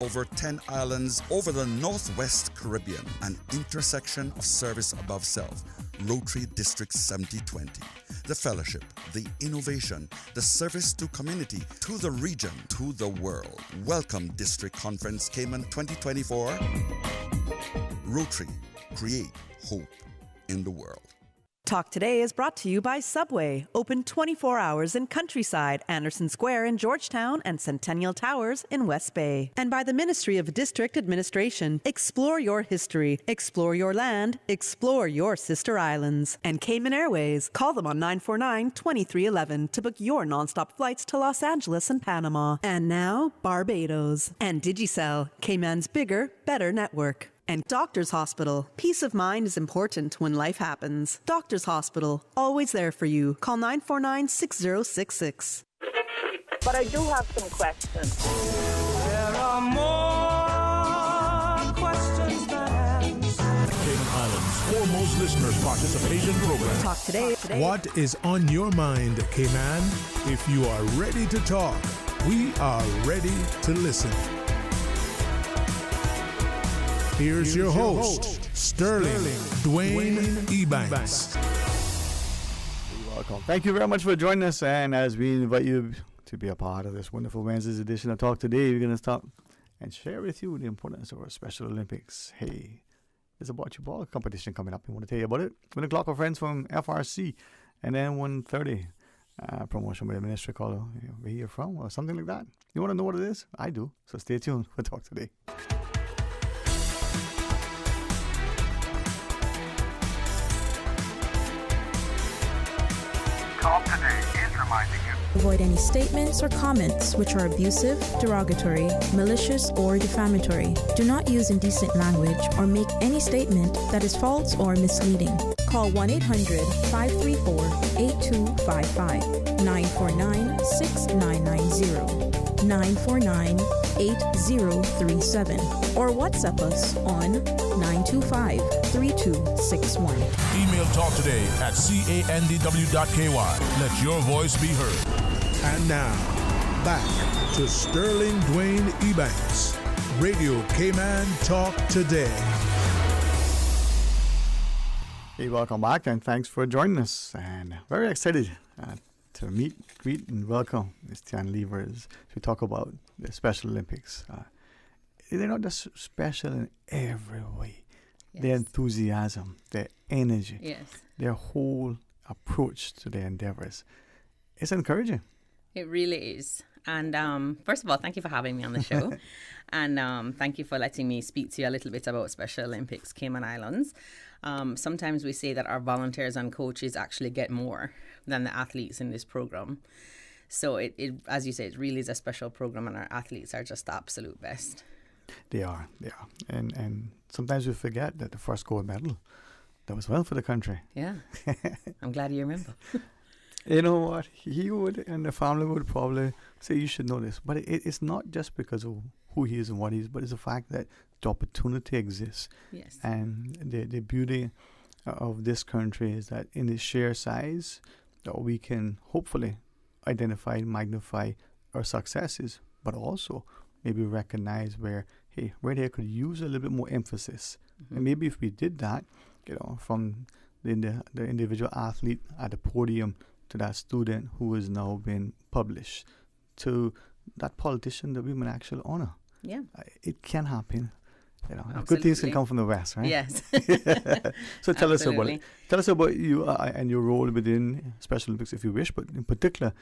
over 10 islands over the Northwest Caribbean, an intersection of service above self. Rotary District 7020. The fellowship, the innovation, the service to community, to the region, to the world. Welcome District Conference Cayman 2024. Rotary, create hope in the world. Talk Today is brought to you by Subway, open 24 hours in Countryside, Anderson Square in Georgetown, and Centennial Towers in West Bay. And by the Ministry of District Administration. Explore your history, explore your land, explore your sister islands. And Cayman Airways. Call them on 949-2311 to book your nonstop flights to Los Angeles and Panama. And now, Barbados. And Digicel, Cayman's bigger, better network. And Doctors Hospital. Peace of mind is important when life happens. Doctors Hospital, always there for you. Call 949-6066. But I do have some questions. There are more questions than answers. Cayman Islands' foremost listeners' participation program. Talk Today. What is on your mind, Cayman? If you are ready to talk, we are ready to listen. Here's your host, Sterling Dwayne Ebanks. You're welcome. Thank you very much for joining us. And as we invite you to be a part of this wonderful Wednesday's edition of Talk Today, we're going to stop and share with you the importance of our Special Olympics. Hey, there's a bocce ball competition coming up. We want to tell you about it. 1 o'clock, our friends from FRC. And then 1:30, promotion by the ministry called Where You From or something like that. You want to know what it is? I do. So stay tuned for Talk Today. Talk Today is reminding you. Avoid any statements or comments which are abusive, derogatory, malicious, or defamatory. Do not use indecent language or make any statement that is false or misleading. Call 1-800-534-8255, 949-6990, 949-8037, or WhatsApp us on 925-3261. Email Talk Today at candw.ky. Let your voice be heard. And now, back to Sterling Dwayne Ebanks. Radio Cayman Talk Today. Hey, welcome back and thanks for joining us. And very excited to meet, greet, and welcome Ms. Tian Levers as we talk about the Special Olympics. They're not just special in every way. Yes. Their enthusiasm, their energy, yes, their whole approach to their endeavors. It's encouraging. It really is. And first of all, thank you for having me on the show. And thank you for letting me speak to you a little bit about Special Olympics Cayman Islands. Sometimes we say that our volunteers and coaches actually get more than the athletes in this program. So it as you say, it really is a special program, and our athletes are just the absolute best. They are. And sometimes we forget that the first gold medal, that was well for the country. Yeah. I'm glad you remember. You know what? He would, and the family would probably say, you should know this. But it's not just because of who he is and what he is, but it's the fact that the opportunity exists. Yes. And the beauty of this country is that in its sheer size, that we can hopefully identify and magnify our successes, but also maybe recognize where they could use a little bit more emphasis. Mm-hmm. And maybe if we did that, from the individual athlete at the podium to that student who is now being published to that politician that we might actually honor. Yeah. It can happen. Absolutely. Good things can come from the West, right? Yes. So tell us about it. Tell us about you and your role within Special Olympics, if you wish. But in particular,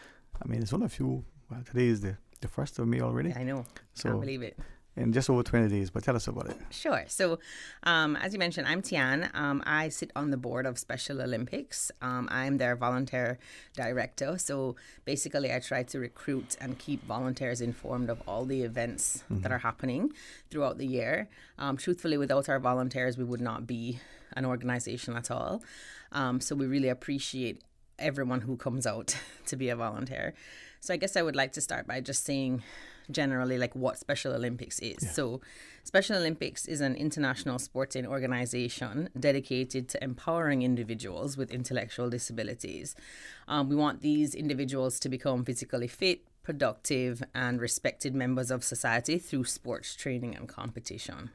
I mean, it's one of you. Well, today is the 1st of May already. Yeah, I know. So can't believe it. In just over 20 days, but tell us about it. Sure. So, as you mentioned, I'm Tian. I sit on the board of Special Olympics. I'm their volunteer director. So, basically, I try to recruit and keep volunteers informed of all the events that are happening throughout the year. Truthfully, without our volunteers, we would not be an organization at all. So, we really appreciate everyone who comes out to be a volunteer. So, I guess I would like to start by just saying generally like what Special Olympics is. Yeah. So Special Olympics is an international sporting organization dedicated to empowering individuals with intellectual disabilities. We want these individuals to become physically fit, productive, and respected members of society through sports training and competition.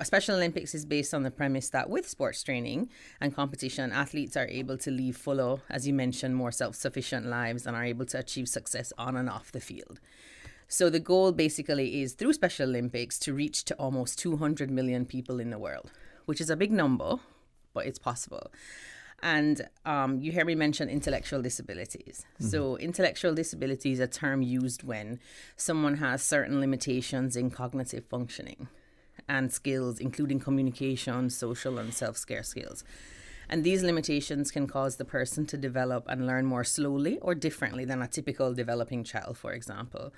Special Olympics is based on the premise that with sports training and competition, athletes are able to live fuller, as you mentioned, more self-sufficient lives and are able to achieve success on and off the field. So the goal basically is through Special Olympics to reach to almost 200 million people in the world, which is a big number, but it's possible. And you hear me mention intellectual disabilities. Mm-hmm. So intellectual disability is a term used when someone has certain limitations in cognitive functioning and skills, including communication, social, and self-care skills. And these limitations can cause the person to develop and learn more slowly or differently than a typical developing child, for example.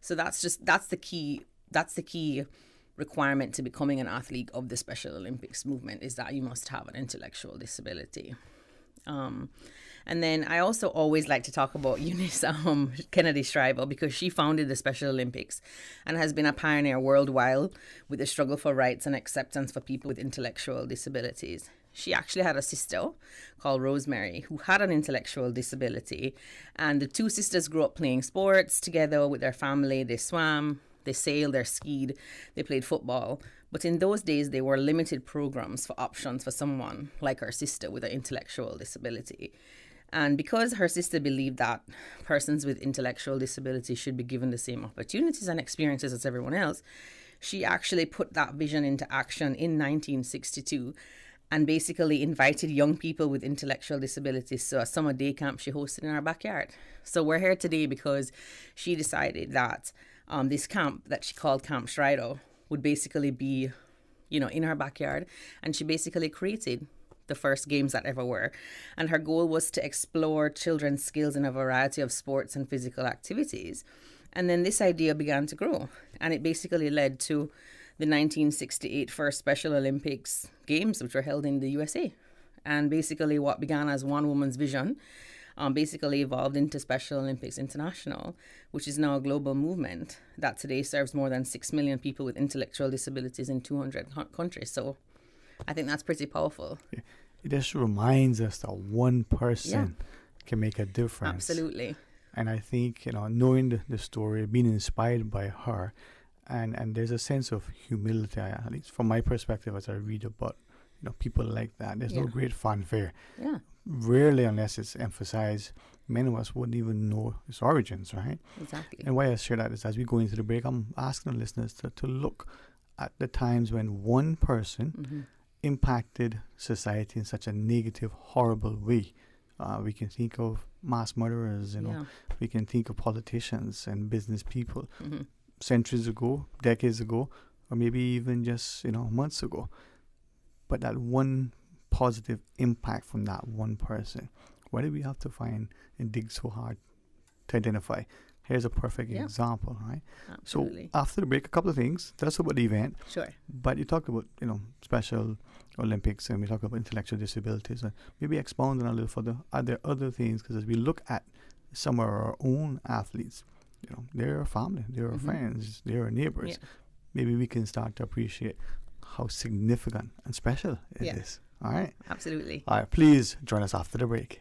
So that's the key requirement to becoming an athlete of the Special Olympics movement, is that you must have an intellectual disability. And then I also always like to talk about Eunice Kennedy Shriver, because she founded the Special Olympics and has been a pioneer worldwide with the struggle for rights and acceptance for people with intellectual disabilities. She actually had a sister called Rosemary who had an intellectual disability, and the two sisters grew up playing sports together with their family. They swam, they sailed, they skied, they played football. But in those days, there were limited programs for options for someone like her sister with an intellectual disability. And because her sister believed that persons with intellectual disability should be given the same opportunities and experiences as everyone else, she actually put that vision into action in 1962 and basically invited young people with intellectual disabilities to a summer day camp she hosted in our backyard. So we're here today because she decided that this camp that she called Camp Shriver would basically be, in her backyard. And she basically created the first games that ever were. And her goal was to explore children's skills in a variety of sports and physical activities. And then this idea began to grow. And it basically led to the 1968 first Special Olympics Games, which were held in the USA. And basically what began as one woman's vision basically evolved into Special Olympics International, which is now a global movement that today serves more than 6 million people with intellectual disabilities in 200 countries. So I think that's pretty powerful. It just reminds us that one person can make a difference. Absolutely. And I think, knowing the story, being inspired by her, and there's a sense of humility, at least from my perspective as I read about, people like that. There's no great fanfare. Yeah. Rarely, unless it's emphasized, many of us wouldn't even know its origins, right? Exactly. And why I share that is as we go into the break, I'm asking the listeners to look at the times when one person impacted society in such a negative, horrible way. We can think of mass murderers, we can think of politicians and business people centuries ago, decades ago, or maybe even just, months ago. But that one positive impact from that one person, why do we have to find and dig so hard to identify? Here's a perfect example, right? Absolutely. So after the break, a couple of things. Tell us about the event. Sure. But you talked about, Special Olympics, and we talked about intellectual disabilities. Maybe expound on a little further. Are there other things? Because as we look at some of our own athletes, they're our family, they're our friends, they're our neighbors. Yeah. Maybe we can start to appreciate how significant and special it is. All right? Absolutely. All right, please join us after the break.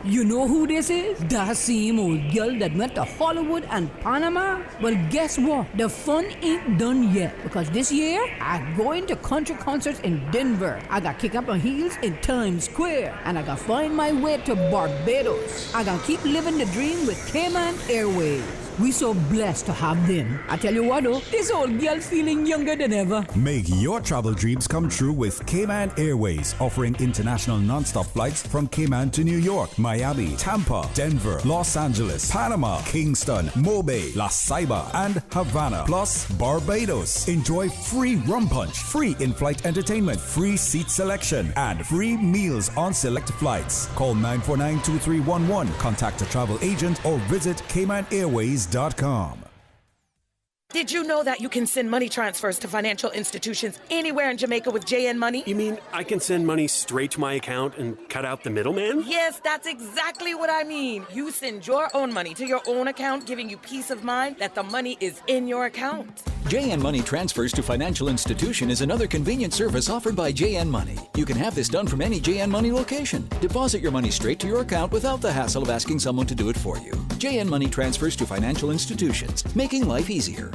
You know who this is? That same old girl that went to Hollywood and Panama? Well, guess what? The fun ain't done yet, because this year, I'm going to country concerts in Denver. I got kick up my heels in Times Square, and I got find my way to Barbados. I got keep living the dream with Cayman Airways. We so blessed to have them. I tell you what though, this old girl feeling younger than ever. Make your travel dreams come true with Cayman Airways, offering international non-stop flights from Cayman to New York, Miami, Tampa, Denver, Los Angeles, Panama, Kingston, Mobay, La Ceiba, and Havana, plus Barbados. Enjoy free rum punch, free in-flight entertainment, free seat selection, and free meals on select flights. Call 949-2311, contact a travel agent, or visit CaymanAirways.com. Did you know that you can send money transfers to financial institutions anywhere in Jamaica with JN Money? You mean I can send money straight to my account and cut out the middleman? Yes, that's exactly what I mean. You send your own money to your own account, giving you peace of mind that the money is in your account. JN Money Transfers to Financial Institution is another convenient service offered by JN Money. You can have this done from any JN Money location. Deposit your money straight to your account without the hassle of asking someone to do it for you. JN Money Transfers to Financial Institutions, making life easier.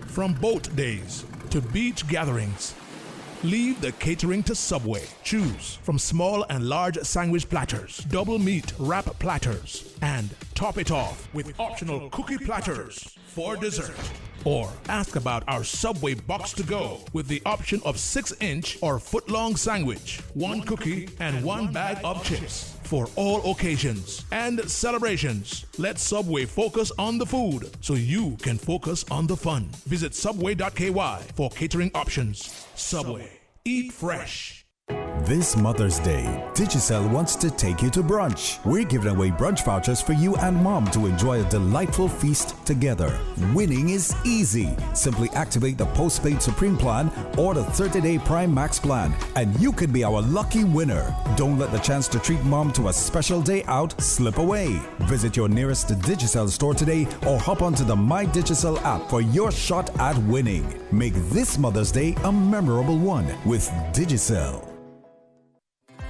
From boat days to beach gatherings, leave the catering to Subway. Choose from small and large sandwich platters, double meat wrap platters, and top it off with optional cookie platters for dessert. Or ask about our Subway box to go with the option of 6-inch or foot-long sandwich, 1 cookie, and 1 bag of chips. For all occasions and celebrations, let Subway focus on the food so you can focus on the fun. Visit subway.ky for catering options. Subway. Eat fresh. This Mother's Day, Digicel wants to take you to brunch. We're giving away brunch vouchers for you and mom to enjoy a delightful feast together. Winning is easy. Simply activate the postpaid Supreme plan or the 30-day Prime Max plan, and you could be our lucky winner. Don't let the chance to treat mom to a special day out slip away. Visit your nearest Digicel store today or hop onto the My Digicel app for your shot at winning. Make this Mother's Day a memorable one with Digicel.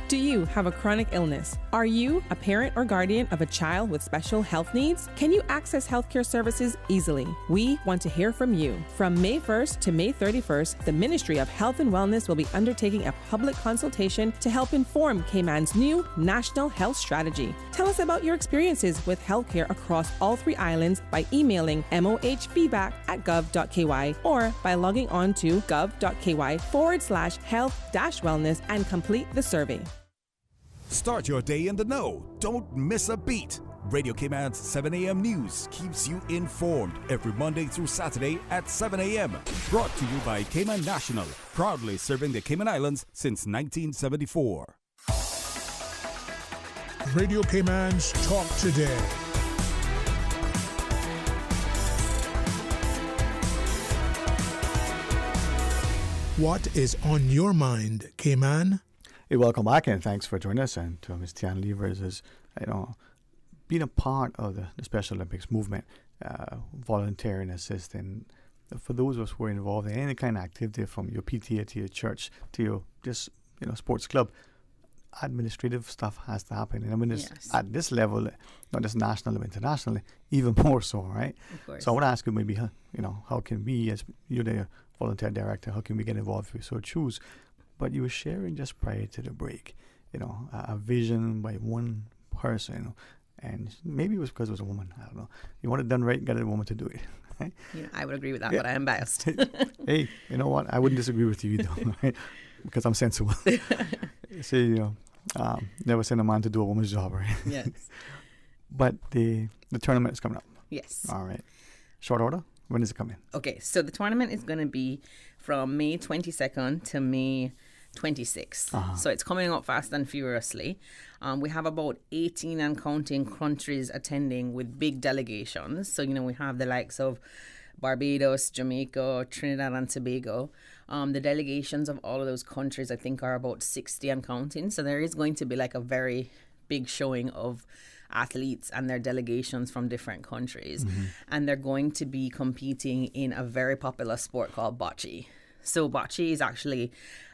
Do you have a chronic illness? Are you a parent or guardian of a child with special health needs? Can you access healthcare services easily? We want to hear from you. From May 1st to May 31st, the Ministry of Health and Wellness will be undertaking a public consultation to help inform Cayman's new National Health Strategy. Tell us about your experiences with healthcare across all 3 islands by emailing mohfeedback@gov.ky or by logging on to gov.ky/health-wellness and complete the survey. Start your day in the know. Don't miss a beat. Radio Cayman's 7 a.m. news keeps you informed every Monday through Saturday at 7 a.m. Brought to you by Cayman National, proudly serving the Cayman Islands since 1974. Radio Cayman's Talk Today. What is on your mind, Cayman? Hey, welcome back, and thanks for joining us. And to Ms. Tian Levers is, being a part of the Special Olympics movement, volunteering, assisting. For those of us who are involved in any kind of activity, from your PTA to your church to your sports club, administrative stuff has to happen. And I mean, at this level, not just nationally but internationally, even more so, right? Of course. So I want to ask you maybe, how can we, as you're the volunteer director, how can we get involved if we so choose? But you were sharing just prior to the break, a vision by one person, and maybe it was because it was a woman. I don't know. You want it done right, got a woman to do it. Right? I would agree with that, but I am biased. Hey, you know what? I wouldn't disagree with you either, right? Because I'm sensible. See, never send a man to do a woman's job, right? Yes. But the tournament is coming up. Yes. All right. Short order? When does it come in? Okay, so the tournament is going to be from May 22nd to May 26th. So it's coming up fast and furiously. We have about 18 and counting countries attending with big delegations. So, we have the likes of Barbados, Jamaica, Trinidad and Tobago. The delegations of all of those countries, I think, are about 60 and counting. So there is going to be like a very big showing of athletes and their delegations from different countries. And they're going to be competing in a very popular sport called bocce. So bocce is actually,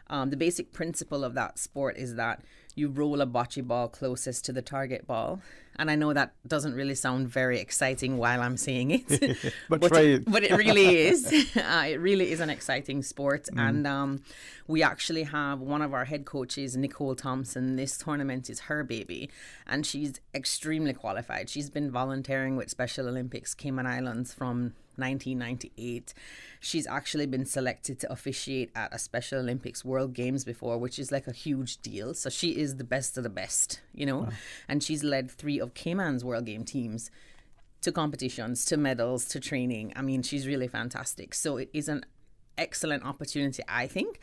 the basic principle of that sport is that you roll a bocce ball closest to the target ball. And I know that doesn't really sound very exciting while I'm saying it. but try it. But it really is. It really is an exciting sport. And we actually have one of our head coaches, Nicole Thompson. This tournament is her baby. And she's extremely qualified. She's been volunteering with Special Olympics Cayman Islands from 1998. She's actually been selected to officiate at a Special Olympics World Games before, which is like a huge deal. So she is the best of the best, Wow. And she's led 3 of Cayman's World Game teams to competitions, to medals, to training. I mean, she's really fantastic. So it is an excellent opportunity, I think,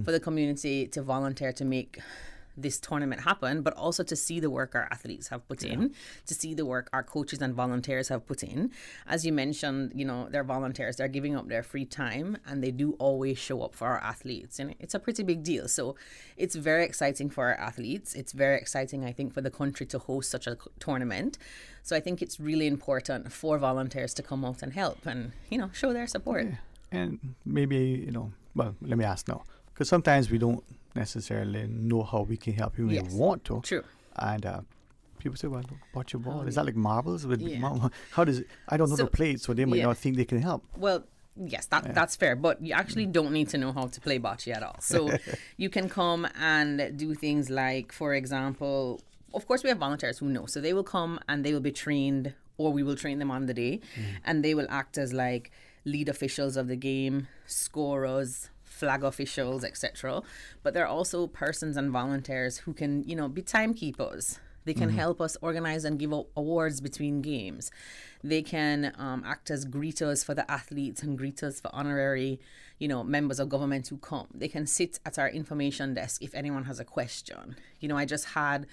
for the community to volunteer to make this tournament happen, but also to see the work our athletes have put in, to see the work our coaches and volunteers have put in. As you mentioned, they're volunteers, they're giving up their free time, and they do always show up for our athletes. And it's a pretty big deal. So it's very exciting for our athletes. It's very exciting, I think, for the country to host such a tournament. So I think it's really important for volunteers to come out and help and, show their support. Yeah. And maybe, well, let me ask now. Because sometimes we don't necessarily know how we can help you. We want to. True. And people say, well, watch your ball. Is that like marbles? Yeah. How does it? I don't know So, the play, so they might not think they can help. Well, yes, that's fair. But you actually don't need to know how to play bocce at all. So you can come and do things like, for example, of course, we have volunteers who know. So they will come and they will be trained, or we will train them on the day. And they will act as like lead officials of the game, scorers, flag officials, etc. But there are also persons and volunteers who can, be timekeepers. They can help us organize and give awards between games. They can act as greeters for the athletes and greeters for honorary, members of government who come. They can sit at our information desk if anyone has a question. I just had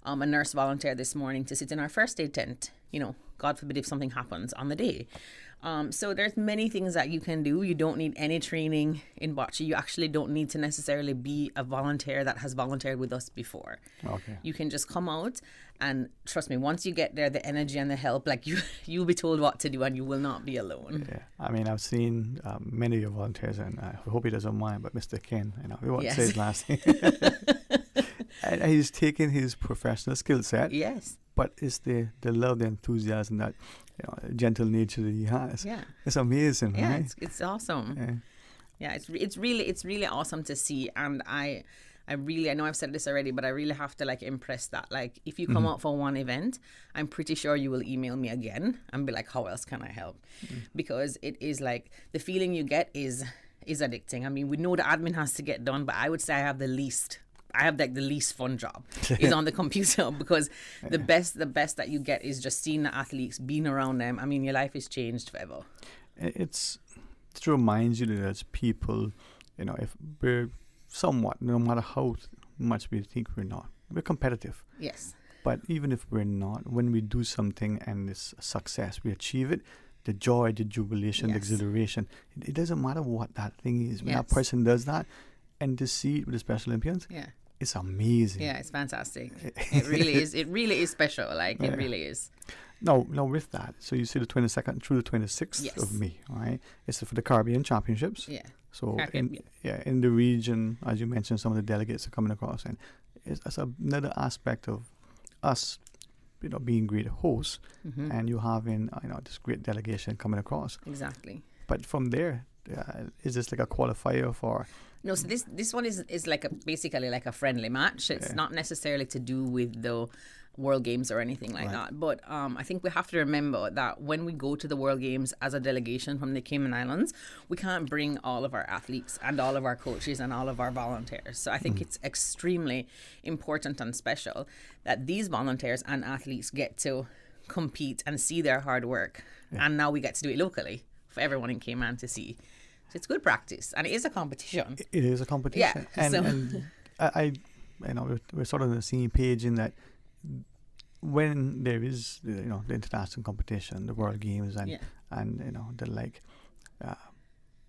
a nurse volunteer this morning to sit in our first aid tent, God forbid if something happens on the day. So there's many things that you can do. You don't need any training in bocce. You actually don't need to necessarily be a volunteer that has volunteered with us before. Okay. You can just come out, and trust me, once you get there, the energy and the help, like you'll be told what to do and you will not be alone. Yeah, I mean, I've seen many of your volunteers, and I hope he doesn't mind, but Mr. Ken, we won't say his last name. And he's taken his professional skill set. Yes. But it's the love, the enthusiasm, that gentle nature that he has. Yeah. It's amazing, yeah, right? It's awesome. Yeah, it's really awesome to see. And I know I've said this already, but I really have to impress that. Like, if you come out for one event, I'm pretty sure you will email me again and be like, how else can I help? Because it is like, the feeling you get is addicting. I mean, we know the admin has to get done, but I would say I have the least fun job is on the computer, because the best that you get is just seeing the athletes, being around them. I mean, your life is changed forever. It reminds you that as people, if we're somewhat, no matter how much we think we're competitive. Yes. But even if we're not, when we do something and it's a success, we achieve it, the joy, the jubilation, the exhilaration, it doesn't matter what that thing is. When that person does that, and to see it with the Special Olympians, it's amazing. Yeah, it's fantastic. It really is. It really is special. It really is. Now with that, so you see the 22nd through the 26th of May, right? It's for the Caribbean Championships. Yeah. So in the region, as you mentioned, some of the delegates are coming across, and it's another aspect of us, being great hosts, and you having this great delegation coming across. Exactly. But from there, is this like a qualifier for? No, so this one is basically like a friendly match. It's not necessarily to do with the World Games or anything like that. But I think we have to remember that when we go to the World Games as a delegation from the Cayman Islands, we can't bring all of our athletes and all of our coaches and all of our volunteers. So I think it's extremely important and special that these volunteers and athletes get to compete and see their hard work. And now we get to do it locally for everyone in Cayman to see. So it's good practice, and it is a competition. It is a competition. Yeah. And I we're sort of on the same page in that when there is the international competition, the World Games, and the like,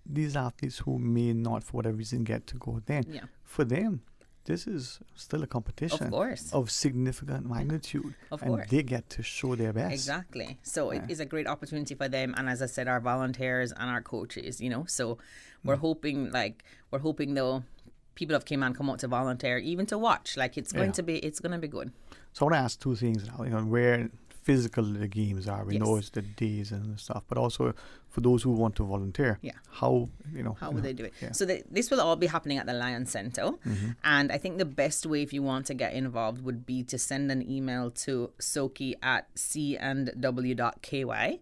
these athletes who may not for whatever reason get to go then, for them this is still a competition, of course, of significant magnitude, and they get to show their best. Exactly. So it is a great opportunity for them, and as I said, our volunteers and our coaches. So we're hoping though people of Cayman come out to volunteer, even to watch. It's going to be good. So I want to ask two things now. Where physical the games are, we know it's the days and stuff, but also for those who want to volunteer, how would they do it? So this will all be happening at the Lion Center, and I think the best way, if you want to get involved, would be to send an email to soki@candw.ky,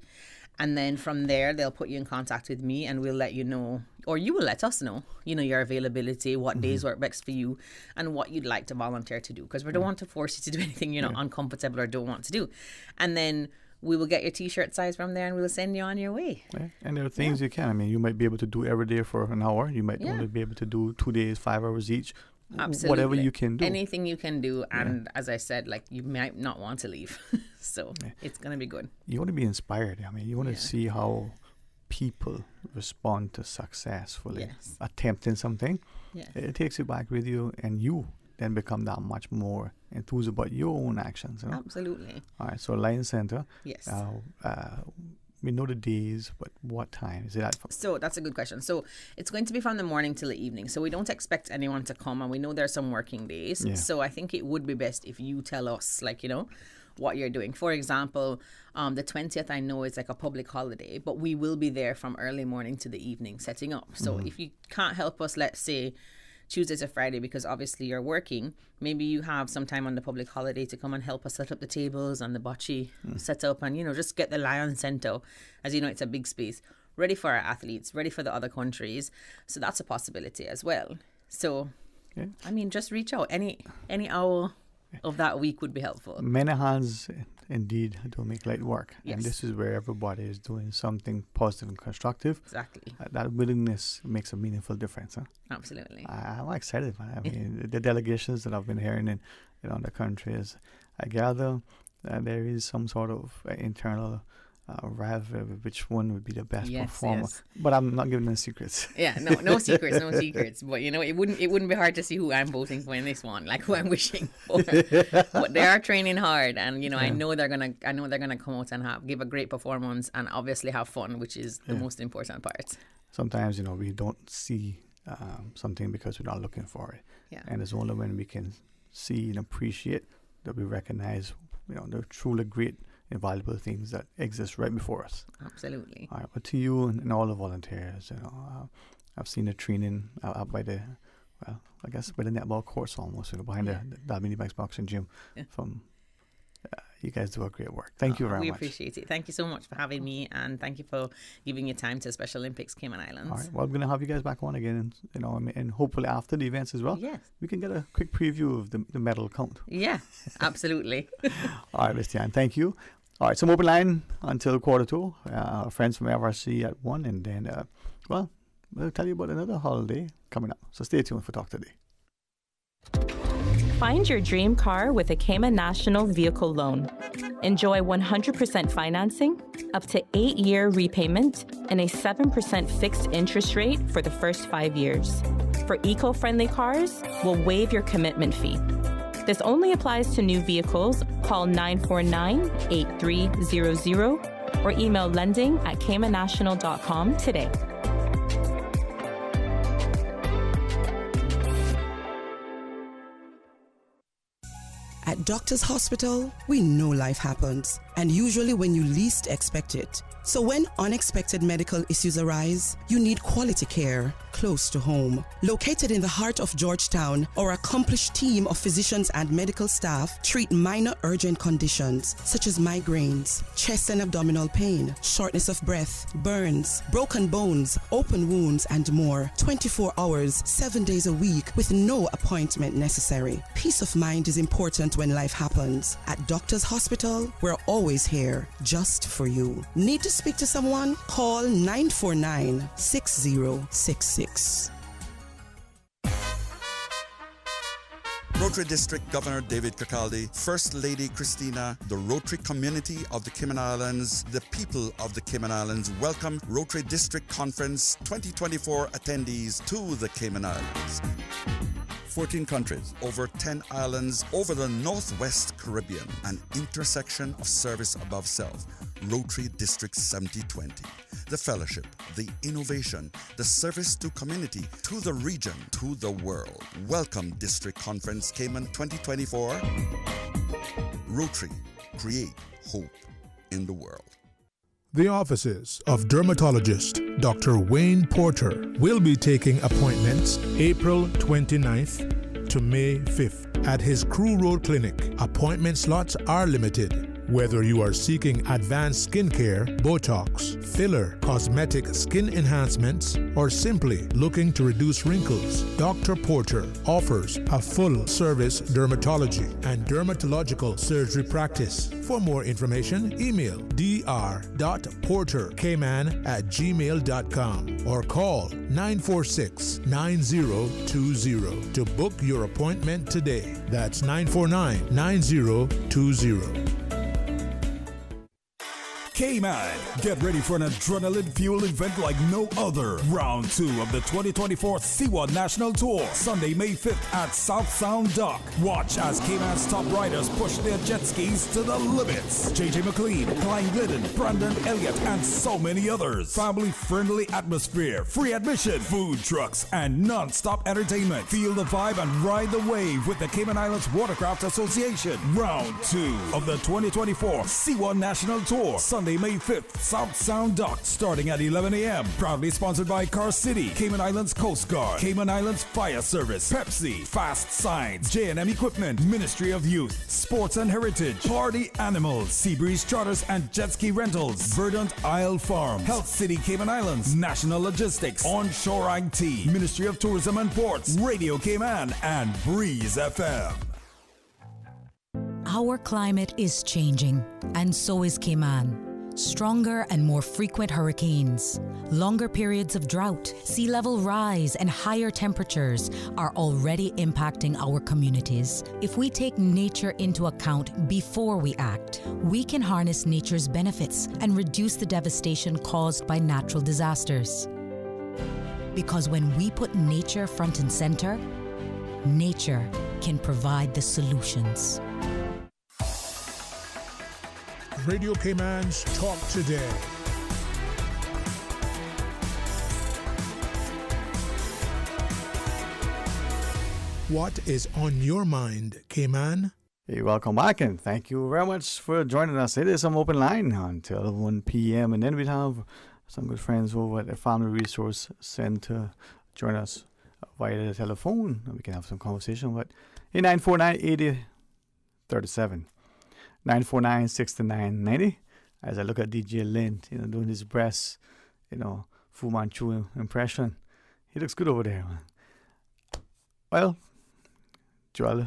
and then from there they'll put you in contact with me, and we'll let you know, or you will let us know, your availability, what days work best for you, and what you'd like to volunteer to do, because we don't want to force you to do anything uncomfortable or don't want to do. And then we will get your t-shirt size from there, and we'll send you on your way. Yeah. And there are things you can. I mean, you might be able to do every day for an hour. You might only be able to do 2 days, 5 hours each. Absolutely. Whatever you can do. Anything you can do. And as I said, you might not want to leave. So it's going to be good. You want to be inspired. I mean, you want to see how people respond to successfully attempting something. Yes. It takes you back with you, and you then become that much more enthused about your own actions. Absolutely. All right, so Lion Center. Yes. We know the days, but what time is it at? So that's a good question. So it's going to be from the morning till the evening. So we don't expect anyone to come, and we know there's some working days. Yeah. So I think it would be best if you tell us, like, what you're doing. For example, the 20th, I know is like a public holiday, but we will be there from early morning to the evening setting up. So if you can't help us, let's say, Tuesday to Friday, because obviously you're working, maybe you have some time on the public holiday to come and help us set up the tables and the bocce set up, and just get the Lion Center, as you know, it's a big space, ready for our athletes, ready for the other countries. So that's a possibility as well. So I mean, just reach out. Any hour of that week would be helpful. Many hands indeed don't make light work. Yes. And this is where everybody is doing something positive and constructive. Exactly. That willingness makes a meaningful difference. Huh? Absolutely. I'm excited, man. I mean, the delegations that I've been hearing in the country is, I gather there is some sort of internal rive which one would be the best performer. Yes. But I'm not giving them secrets. Yeah, no secrets, no secrets. But it wouldn't be hard to see who I'm voting for in this one, like who I'm wishing for. But they are training hard, and I know they're gonna come out and give a great performance, and obviously have fun, which is the most important part. Sometimes we don't see something because we're not looking for it. Yeah. And it's only when we can see and appreciate that we recognize the truly great and valuable things that exist right before us. Absolutely. All right, but to you and all the volunteers, I've seen the training out by the netball courts almost, behind the Dwayne Ebanks boxing gym. You guys do a great work. Thank you very much. We appreciate it. Thank you so much for having me, and thank you for giving your time to Special Olympics Cayman Islands. All right. Well, I'm going to have you guys back on again, and hopefully after the events as well. Yes. We can get a quick preview of the medal count. Yeah, absolutely. All right, Ms. Tian, thank you. All right, so open line until 2:45. Our friends from FRC at 1, and then, we'll tell you about another holiday coming up. So stay tuned for Talk Today. Find your dream car with a Cayman National Vehicle Loan. Enjoy 100% financing, up to 8-year repayment, and a 7% fixed interest rate for the first 5 years. For eco-friendly cars, we'll waive your commitment fee. This only applies to new vehicles. Call 949-8300 or email lending@caymannational.com today. At Doctors Hospital, we know life happens, and usually when you least expect it. So when unexpected medical issues arise, you need quality care close to home. Located in the heart of Georgetown, our accomplished team of physicians and medical staff treat minor urgent conditions such as migraines, chest and abdominal pain, shortness of breath, burns, broken bones, open wounds, and more. 24 hours, 7 days a week with no appointment necessary. Peace of mind is important when life happens. At Doctors Hospital, we're always here just for you. Need to speak to someone? Call 949-6066. Rotary District Governor David Cacaldi, First Lady Christina, the Rotary community of the Cayman Islands, the people of the Cayman Islands welcome Rotary District Conference 2024 attendees to the Cayman Islands. 14 countries, over 10 islands, over the Northwest Caribbean, an intersection of service above self. Rotary District 7020. The fellowship, the innovation, the service to community, to the region, to the world. Welcome District Conference Cayman 2024. Rotary, create hope in the world. The offices of dermatologist Dr. Wayne Porter will be taking appointments April 29th to May 5th at his Crew Road Clinic. Appointment slots are limited. Whether you are seeking advanced skincare, Botox, filler, cosmetic skin enhancements, or simply looking to reduce wrinkles, Dr. Porter offers a full-service dermatology and dermatological surgery practice. For more information, email dr.portercayman@gmail.com or call 946-9020 to book your appointment today. That's 949-9020. Cayman. Get ready for an adrenaline-fueled event like no other. Round 2 of the 2024 C1 National Tour, Sunday, May 5th at South Sound Dock. Watch as Cayman's top riders push their jet skis to the limits. JJ McLean, Klein Glidden, Brandon Elliott, and so many others. Family-friendly atmosphere, free admission, food trucks, and non-stop entertainment. Feel the vibe and ride the wave with the Cayman Islands Watercraft Association. Round 2 of the 2024 C1 National Tour, Sunday, May 5th, South Sound Dock, starting at 11 a.m. Proudly sponsored by Car City, Cayman Islands Coast Guard, Cayman Islands Fire Service, Pepsi, Fast Signs, J&M Equipment, Ministry of Youth, Sports and Heritage, Party Animals, Seabreeze Charters and Jet Ski Rentals, Verdant Isle Farms, Health City Cayman Islands, National Logistics, Onshore IT, Ministry of Tourism and Ports, Radio Cayman, and Breeze FM. Our climate is changing, and so is Cayman. Stronger and more frequent hurricanes, longer periods of drought, sea level rise, and higher temperatures are already impacting our communities. If we take nature into account before we act, we can harness nature's benefits and reduce the devastation caused by natural disasters. Because when we put nature front and center, nature can provide the solutions. Radio Cayman's Talk Today. What is on your mind, Cayman? Hey, welcome back, and thank you very much for joining us. It is some open line until 1 p.m. and then we have some good friends over at the Family Resource Center join us via the telephone, and we can have some conversation. But 949-8037. 949-6990. As I look at DJ Lynn, doing his breast, Fu Manchu impression. He looks good over there, man. Well, Joel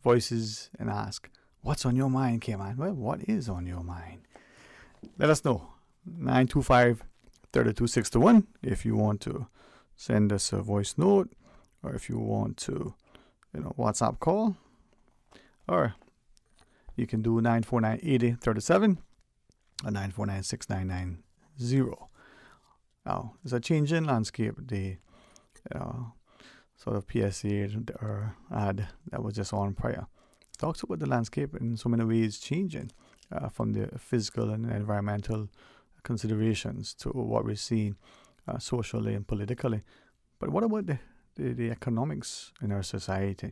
voices and ask, what's on your mind, Cayman? Well, what is on your mind? Let us know. 925-3261 if you want to send us a voice note, or if you want to, WhatsApp call, or you can do 949-8037 or 949-6990. Now, there's a change in landscape. The sort of PSA or ad that was just on prior talks about the landscape in so many ways changing from the physical and environmental considerations to what we're seeing socially and politically. But what about the economics in our society?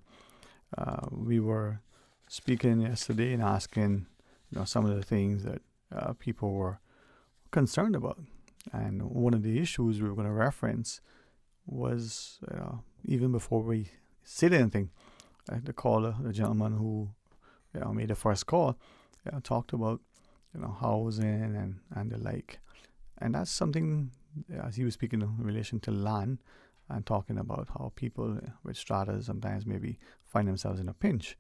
We were speaking yesterday and asking, some of the things that people were concerned about. And one of the issues we were going to reference was, even before we said anything, the caller, the gentleman who made the first call, talked about, housing and the like. And that's something, as he was speaking in relation to land and talking about how people with strata sometimes maybe find themselves in a pinch.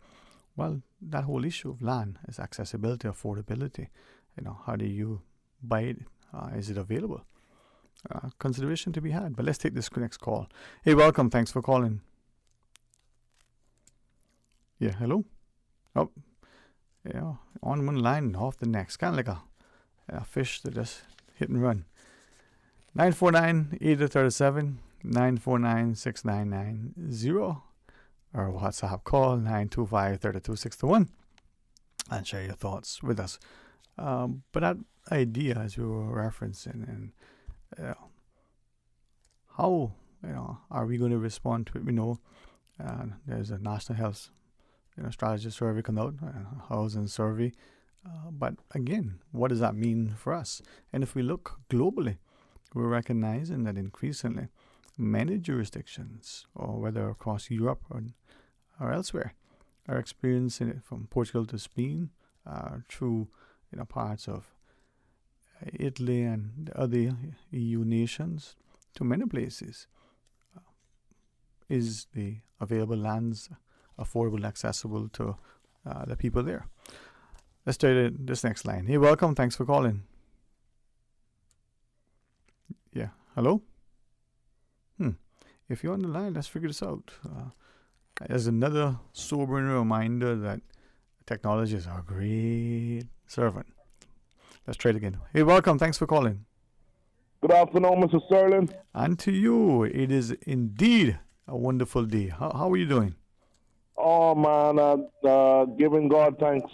Well, that whole issue of land is accessibility, affordability. How do you buy it? Is it available? Consideration to be had. But let's take this next call. Hey, welcome. Thanks for calling. Yeah, hello? Oh, yeah, on one line, off the next. Kind of like a fish that just hit and run. 949-8037, 949-6990. Or WhatsApp call 925-3261 and share your thoughts with us. But that idea, as we were referencing, and how are we going to respond to it? We know there's a National Health Strategy Survey come out, housing survey. But again, what does that mean for us? And if we look globally, we're recognizing that increasingly many jurisdictions, or whether across Europe or elsewhere, are experiencing it from Portugal to Spain, through parts of Italy and the other EU nations, to many places. Is the available lands affordable, accessible to the people there? Let's try this next line. Hey, welcome. Thanks for calling. Yeah. Hello? If you're on the line, let's figure this out. As another sobering reminder that technology is our great servant. Let's try it again. Hey, welcome. Thanks for calling. Good afternoon, Mr. Sterling. And to you, it is indeed a wonderful day. How are you doing? Oh, man, giving God thanks.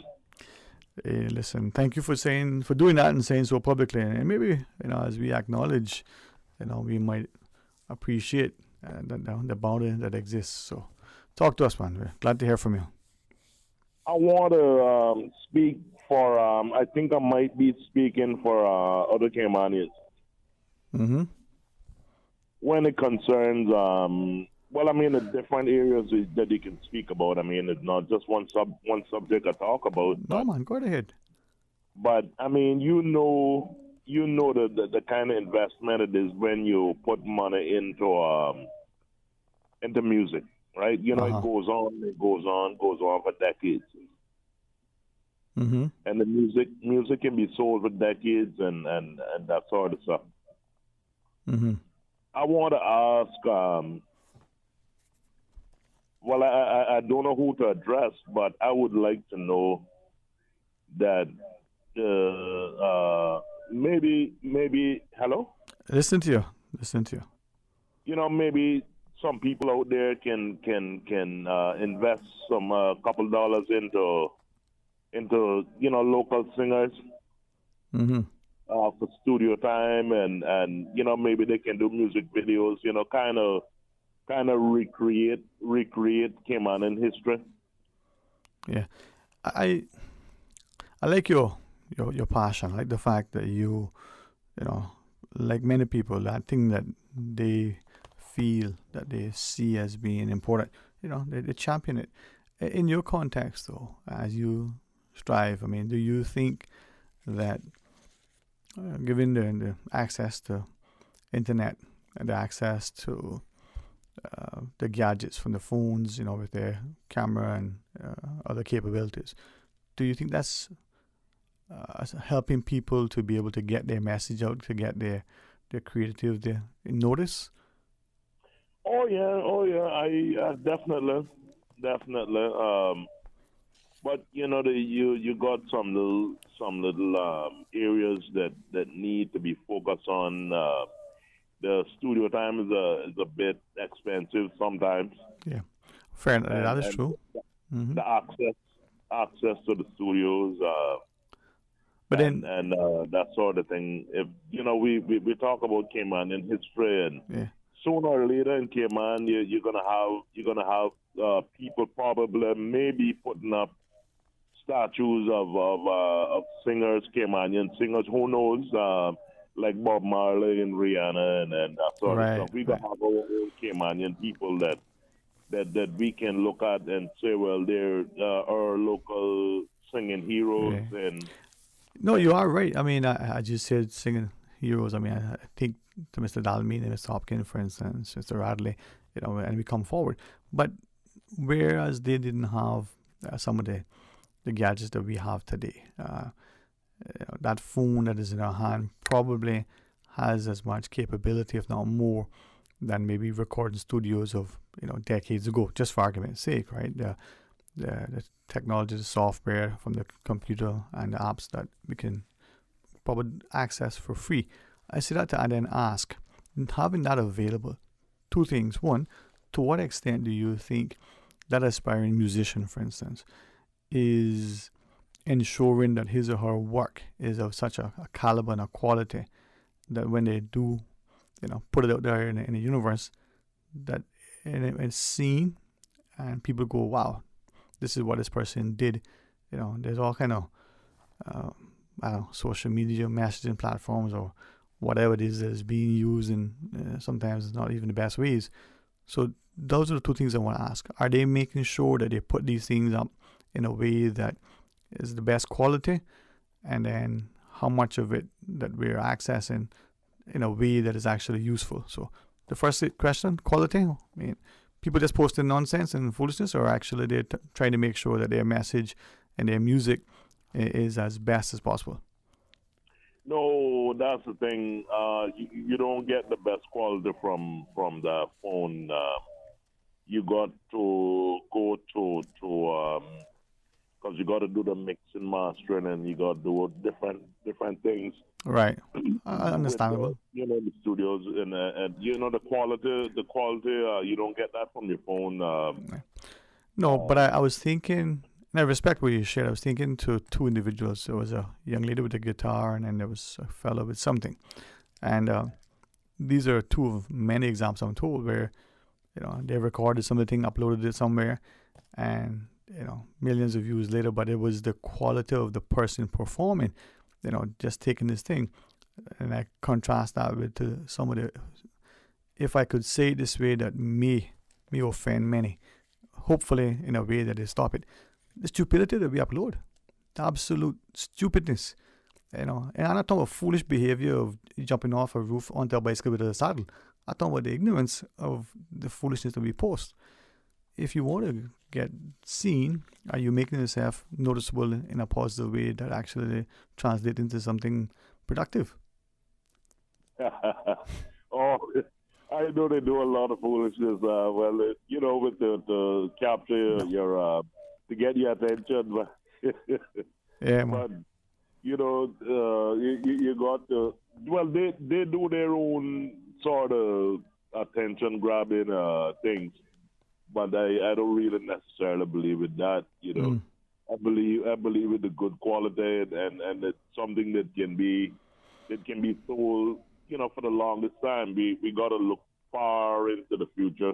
Hey, listen, thank you for doing that and saying so publicly. And maybe, as we acknowledge, we might appreciate the boundary that exists. So talk to us, man. We're glad to hear from you. I want to speak for, I think I might be speaking for other Caymanians. Mm-hmm. When it concerns, the different areas that you can speak about. I mean, it's not just one subject I talk about. No, man, go ahead. But I mean, you know the kind of investment it is when you put money into music, right? It goes on for decades. Mm-hmm. And the music can be sold for decades and that sort of stuff. Mm-hmm. I want to ask, I don't know who to address, but I would like to know that maybe, hello? Listen to you. Maybe some people out there can invest some couple dollars into local singers. Mm-hmm. For studio time and maybe they can do music videos, kind of recreate Cayman history. Yeah, I like your passion. I like the fact that you like many people, that thing that they feel that they see as being important, they champion it. In your context, though, as you strive, I mean, do you think that given the access to internet and the access to the gadgets from the phones, with their camera and other capabilities, do you think that's helping people to be able to get their message out, to get their creativity notice? Oh yeah, I definitely. But you got some little areas that need to be focused on. The studio time is a bit expensive sometimes. Yeah, fair enough. That is true. Mm-hmm. The access to the studios, but and that sort of thing. If we talk about Cayman in history, and sooner or later in Cayman, you're gonna have people probably maybe putting up statues of singers, Caymanian singers. Who knows? Like Bob Marley and Rihanna and that sort of stuff. We gonna have our own Caymanian people that we can look at and say, well, they're our local singing heroes. Yeah. And no, you are right. I mean, I just said singing heroes. I mean, I think to Mr. Dalmine and Mr. Hopkins, for instance, Mr. Radley, and we come forward. But whereas they didn't have some of the gadgets that we have today, that phone that is in our hand probably has as much capability, if not more, than maybe recording studios of decades ago. Just for argument's sake, right? The technology, the software from the computer, and the apps that we can probably access for free. I say that to then ask, having that available, two things. One, to what extent do you think that aspiring musician, for instance, is ensuring that his or her work is of such a caliber and a quality that when they do, put it out there in the universe, that it's seen and people go, wow, this is what this person did. There's all kind of, social media messaging platforms or whatever it is that is being used, and sometimes it's not even the best ways. So those are the two things I want to ask. Are they making sure that they put these things up in a way that is the best quality, and then how much of it that we're accessing in a way that is actually useful? So the first question, quality, I mean, people just posting nonsense and foolishness, or actually they're trying to make sure that their message and their music is as best as possible? No, that's the thing. You don't get the best quality from the phone. You got to go to because you got to do the mix and mastering, and you got to do different things. Right. Understandable. With, the studios, and the quality, you don't get that from your phone. No, but I was thinking, and I respect what you shared. I was thinking to two individuals. There was a young lady with a guitar, and then there was a fellow with something. And these are two of many examples, I'm told, where they recorded something, uploaded it somewhere, and millions of views later. But it was the quality of the person performing, just taking this thing, and I contrast that with some of the. If I could say it this way, that may offend many. Hopefully, in a way that they stop it. The stupidity that we upload, the absolute stupidness, and I'm not talking about foolish behavior of jumping off a roof onto a bicycle with a saddle. I'm talking about the ignorance of the foolishness that we post. If you want to get seen, are you making yourself noticeable in a positive way that actually translates into something productive? Oh, I know they do a lot of foolishness. With the capture your to get your attention, but yeah, man. But you got to. Well, they do their own sort of attention grabbing things, but I don't really necessarily believe in that. I believe in the good quality, and it's something that can be sold. For the longest time, we got to look far into the future,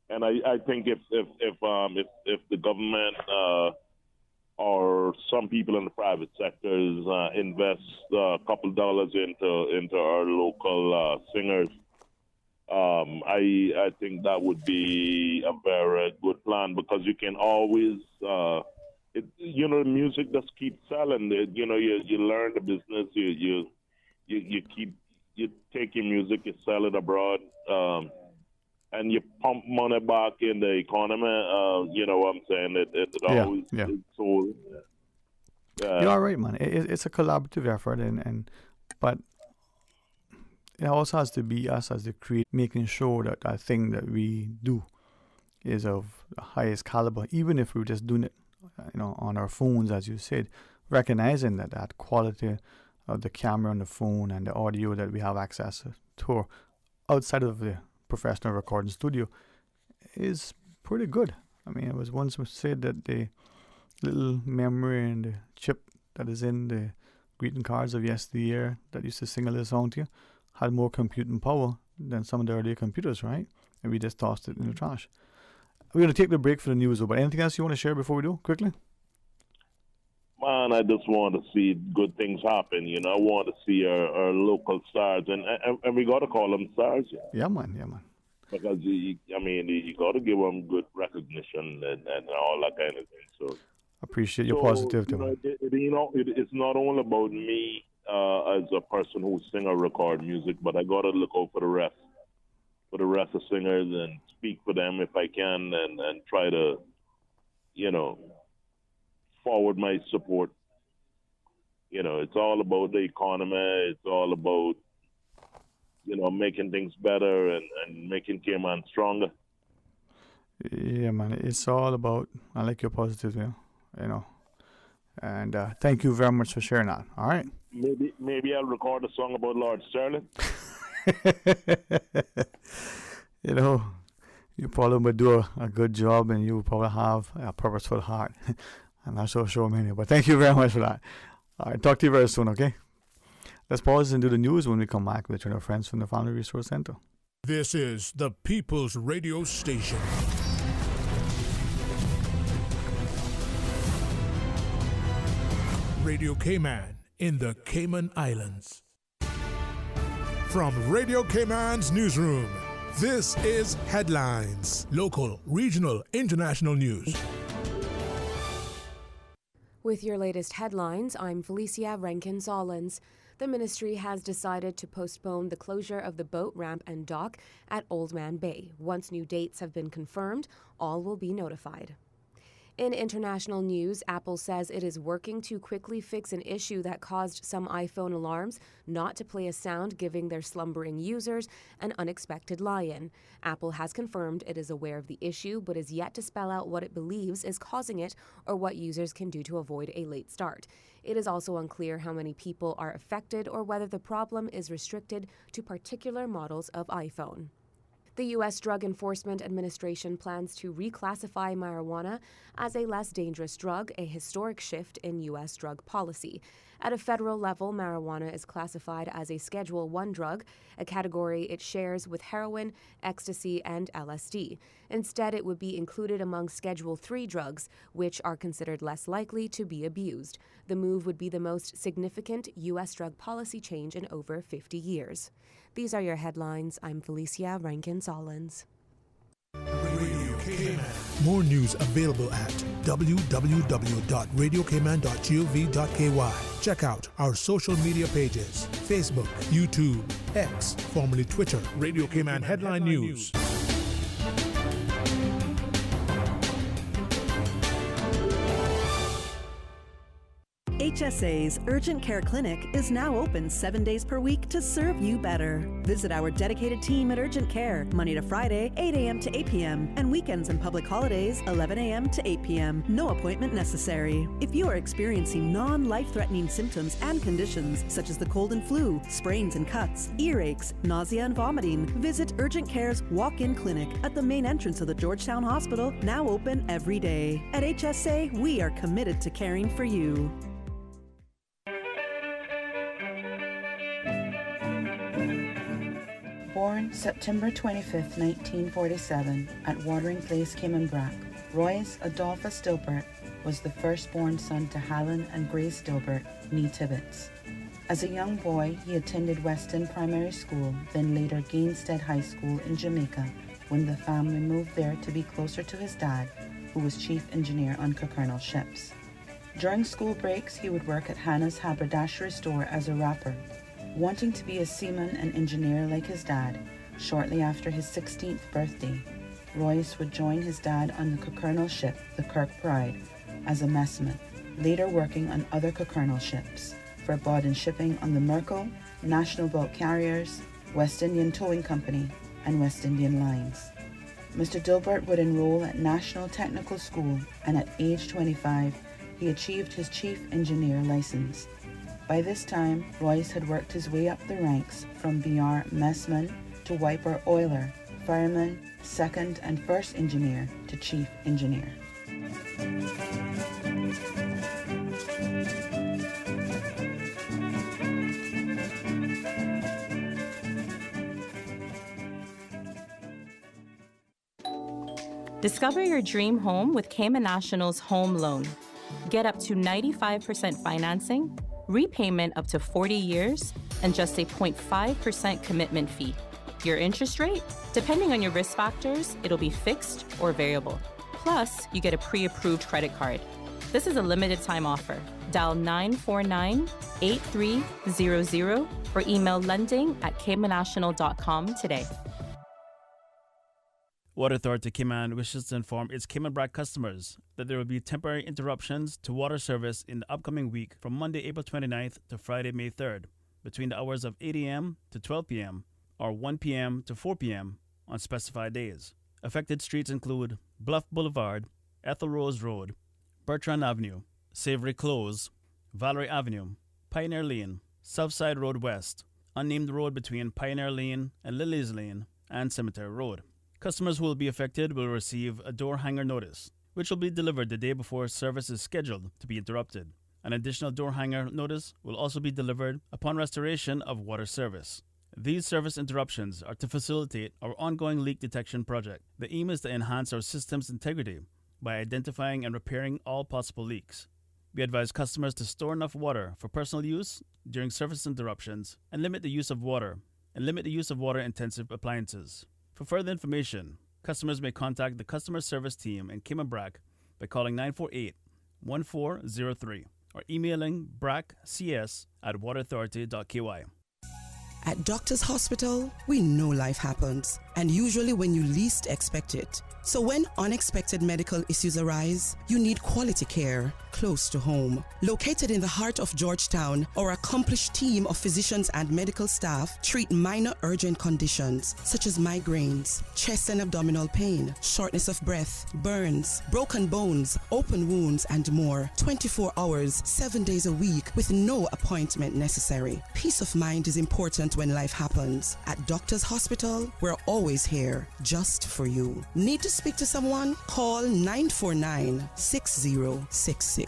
and I think if the government or some people in the private sectors invest a couple dollars into our local singers, I think that would be a very good plan, because you can always music just keeps selling. You learn the business. You take your music, you sell it abroad, and you pump money back in the economy. You know what I'm saying? It always is sold. You're all right, man. It's a collaborative effort, but it also has to be us as the creator making sure that that thing that we do is of the highest caliber, even if we're just doing it, on our phones, as you said, recognizing that quality of the camera on the phone and the audio that we have access to outside of the professional recording studio is pretty good. I mean, it was once said that the little memory and the chip that is in the greeting cards of yesteryear that used to sing a little song to you had more computing power than some of the earlier computers, right? And we just tossed it in the trash. We're going to take the break for the news, but anything else you want to share before we do, quickly? Man, I just want to see good things happen. I want to see our local stars, and we got to call them stars. Yeah, man. Because you got to give them good recognition and all that kind of thing. So appreciate your positivity. It's not only about me as a person who sing or record music, but I got to look out for the rest of singers and speak for them if I can, and try to, forward my support. It's all about the economy. It's all about, making things better and making Cayman stronger. Yeah, man. It's all about, I like your positivity, and thank you very much for sharing that. All right. Maybe I'll record a song about Lord Sterling. You probably would do a good job, and you probably have a purposeful heart. I'm not so sure many, but thank you very much for that. All right, talk to you very soon, okay? Let's pause and do the news. When we come back, we'll turn our friends from the Family Resource Center. This is the People's Radio Station. Radio Cayman in the Cayman Islands. From Radio Cayman's newsroom, this is Headlines. Local, regional, international news. With your latest headlines, I'm Felicia Rankin-Solins. The ministry has decided to postpone the closure of the boat ramp and dock at Old Man Bay. Once new dates have been confirmed, all will be notified. In international news, Apple says it is working to quickly fix an issue that caused some iPhone alarms not to play a sound, giving their slumbering users an unexpected lie-in. Apple has confirmed it is aware of the issue, but is yet to spell out what it believes is causing it or what users can do to avoid a late start. It is also unclear how many people are affected or whether the problem is restricted to particular models of iPhone. The U.S. Drug Enforcement Administration plans to reclassify marijuana as a less dangerous drug, a historic shift in U.S. drug policy. At a federal level, marijuana is classified as a Schedule I drug, a category it shares with heroin, ecstasy, and LSD. Instead, it would be included among Schedule III drugs, which are considered less likely to be abused. The move would be the most significant U.S. drug policy change in over 50 years. These are your headlines. I'm Felicia Rankin-Solins. More news available at www.radiocayman.gov.ky. Check out our social media pages: Facebook, YouTube, X, formerly Twitter, Radio Cayman Headline News. HSA's Urgent Care Clinic is now open 7 days per week to serve you better. Visit our dedicated team at Urgent Care Monday to Friday, 8 a.m. to 8 p.m., and weekends and public holidays, 11 a.m. to 8 p.m. No appointment necessary. If you are experiencing non-life-threatening symptoms and conditions such as the cold and flu, sprains and cuts, earaches, nausea and vomiting, visit Urgent Care's walk-in clinic at the main entrance of the Georgetown Hospital, now open every day. At HSA, we are committed to caring for you. Born September 25, 1947, at Watering Place, Cayman-Brac, Royce Adolphus Dilbert was the firstborn son to Helen and Grace Dilbert, nee Tibbetts. As a young boy, he attended Weston Primary School, then later Gainstead High School in Jamaica, when the family moved there to be closer to his dad, who was chief engineer on Cockernel ships. During school breaks, he would work at Hannah's haberdashery store as a wrapper. Wanting to be a seaman and engineer like his dad, shortly after his 16th birthday, Royce would join his dad on the Cockernel ship, the Kirk Pride, as a messman, later working on other Cockernel ships, for Bawden Shipping on the Merkel, National Bulk Carriers, West Indian Towing Company, and West Indian Lines. Mr. Dilbert would enroll at National Technical School, and at age 25, he achieved his chief engineer license. By this time, Royce had worked his way up the ranks from BR messman to wiper oiler, fireman, second and first engineer to chief engineer. Discover your dream home with Cayman National's Home Loan. Get up to 95% financing, repayment up to 40 years, and just a 0.5% commitment fee. Your interest rate? Depending on your risk factors, it'll be fixed or variable. Plus, you get a pre-approved credit card. This is a limited time offer. Dial 949-8300 or email lending@caymannational.com today. Water Authority Cayman wishes to inform its Cayman-Brac customers that there will be temporary interruptions to water service in the upcoming week from Monday, April 29th to Friday, May 3rd, between the hours of 8 a.m. to 12 p.m. or 1 p.m. to 4 p.m. on specified days. Affected streets include Bluff Boulevard, Ethel Rose Road, Bertrand Avenue, Savory Close, Valerie Avenue, Pioneer Lane, Southside Road West, unnamed road between Pioneer Lane and Lilies Lane, and Cemetery Road. Customers who will be affected will receive a door hanger notice, which will be delivered the day before service is scheduled to be interrupted. An additional door hanger notice will also be delivered upon restoration of water service. These service interruptions are to facilitate our ongoing leak detection project. The aim is to enhance our system's integrity by identifying and repairing all possible leaks. We advise customers to store enough water for personal use during service interruptions and limit the use of water-intensive appliances. For further information, customers may contact the customer service team in Cayman-Brac by calling 948-1403 or emailing braccs@waterauthority.ky. At Doctors Hospital, we know life happens, and usually when you least expect it. So when unexpected medical issues arise, you need quality care close to home. Located in the heart of Georgetown, our accomplished team of physicians and medical staff treat minor urgent conditions such as migraines, chest and abdominal pain, shortness of breath, burns, broken bones, open wounds, and more. 24 hours, 7 days a week with no appointment necessary. Peace of mind is important when life happens. At Doctors Hospital, we're always here just for you. Need to speak to someone? Call 949-6066.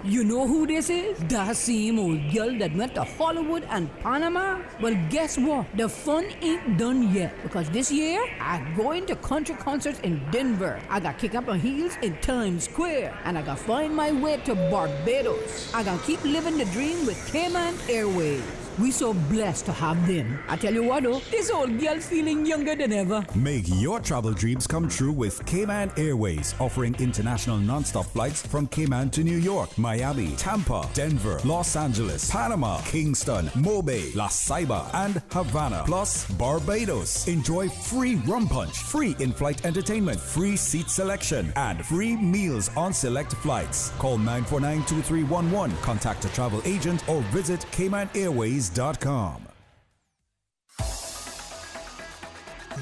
You know who this is? That same old girl that went to Hollywood and Panama? Well, guess what? The fun ain't done yet, because this year, I'm going to country concerts in Denver. I got kick up my heels in Times Square, and I got find my way to Barbados. I got keep living the dream with Cayman Airways. We so blessed to have them. I tell you what though, this old girl's feeling younger than ever. Make your travel dreams come true with Cayman Airways, offering international non-stop flights from Cayman to New York, Miami, Tampa, Denver, Los Angeles, Panama, Kingston, Mobay, La Ceiba, and Havana, plus Barbados. Enjoy free rum punch, free in-flight entertainment, free seat selection, and free meals on select flights. Call 949-2311, contact a travel agent, or visit CaymanAirways.com.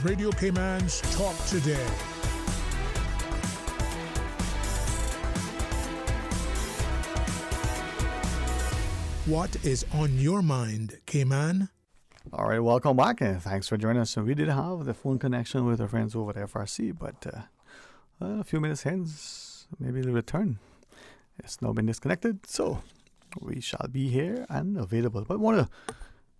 Radio Cayman's Talk Today. What is on your mind, Cayman? All right, welcome back, and thanks for joining us. So we did have the phone connection with our friends over at FRC, but a few minutes hence, maybe they'll return. It's now been disconnected, so we shall be here and available. But I want to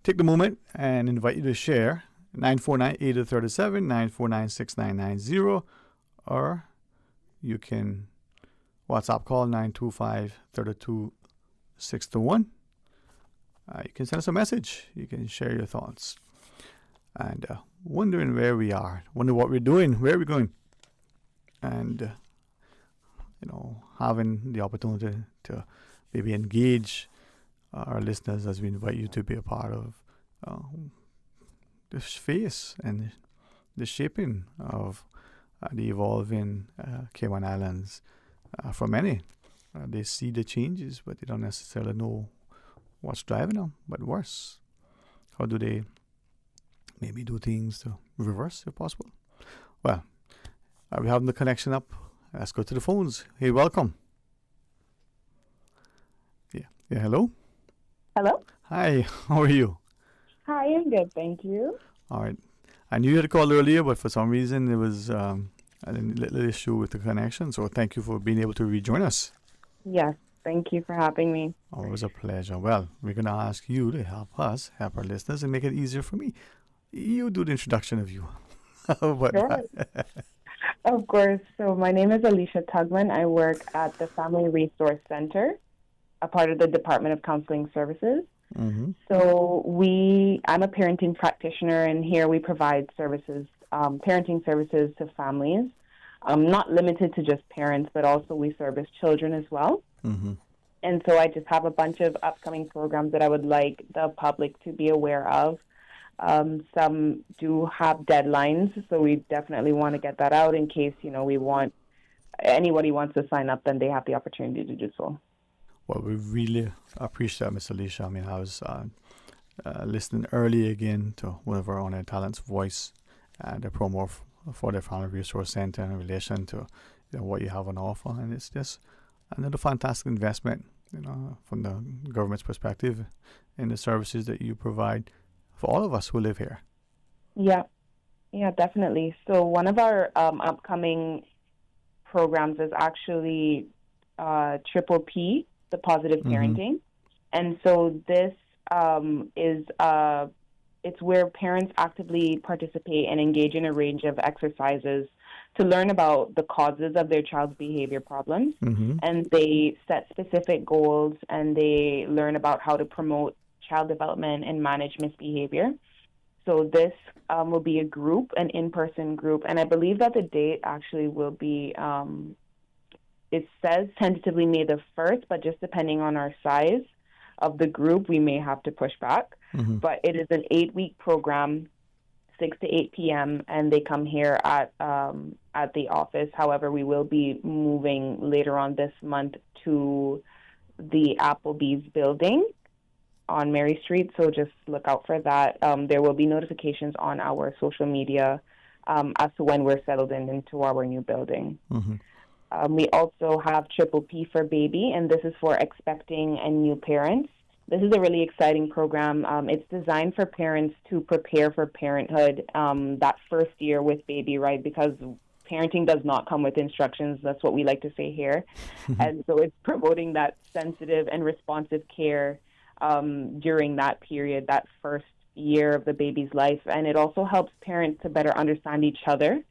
take the moment and invite you to share 949-8037, 949-6990, or you can WhatsApp call 925-32-621. You can send us a message. You can share your thoughts. And wondering where we are, wonder what we're doing, where we're going. And, having the opportunity to maybe engage our listeners as we invite you to be a part of this face and the shaping of the evolving Cayman Islands. For many, they see the changes, but they don't necessarily know what's driving them. But worse, how do they maybe do things to reverse if possible? Well, we have the connection up. Let's go to the phones. Hey, welcome. Yeah, hello? Hello? Hi, how are you? Hi, I'm good, thank you. All right. I knew you had called earlier, but for some reason there was a little issue with the connection, so thank you for being able to rejoin us. Yes, thank you for having me. Oh, it was a pleasure. Well, we're going to ask you to help us, help our listeners, and make it easier for me. You do the introduction of you. Sure. Of course. So my name is Alicia Tugman. I work at the Family Resource Center, a part of the Department of Counseling Services. Mm-hmm. So I'm a parenting practitioner, and here we provide services, parenting services to families, not limited to just parents, but also we service children as well. Mm-hmm. And so I just have a bunch of upcoming programs that I would like the public to be aware of. Some do have deadlines, so we definitely want to get that out in case, anybody wants to sign up, then they have the opportunity to do so. Well, we really appreciate that, Miss Alicia. I mean, I was listening early again to one of our own talents' voice, the promo for the Family Resource Center in relation to what you have on offer, and it's just another fantastic investment, from the government's perspective, in the services that you provide for all of us who live here. Yeah, definitely. So one of our upcoming programs is actually Triple P, the positive parenting. And so this is it's where parents actively participate and engage in a range of exercises to learn about the causes of their child's behavior problems. And they set specific goals, and they learn about how to promote child development and manage misbehavior. So this will be a group, an in-person group, and I believe that the date actually will be it says tentatively May the 1st, but just depending on our size, of the group, we may have to push back. But it is an 8-week program, 6 to 8 p.m., and they come here at the office. However, we will be moving later on this month to the Applebee's building on Mary Street, so just look out for that. There will be notifications on our social media as to when we're settled into our new building. We also have Triple P for Baby, and this is for expecting and new parents. This is a really exciting program. It's designed for parents to prepare for parenthood that first year with baby, right? Because parenting does not come with instructions. That's what we like to say here. And so it's promoting that sensitive and responsive care during that period, that first year of the baby's life. And it also helps parents to better understand each other.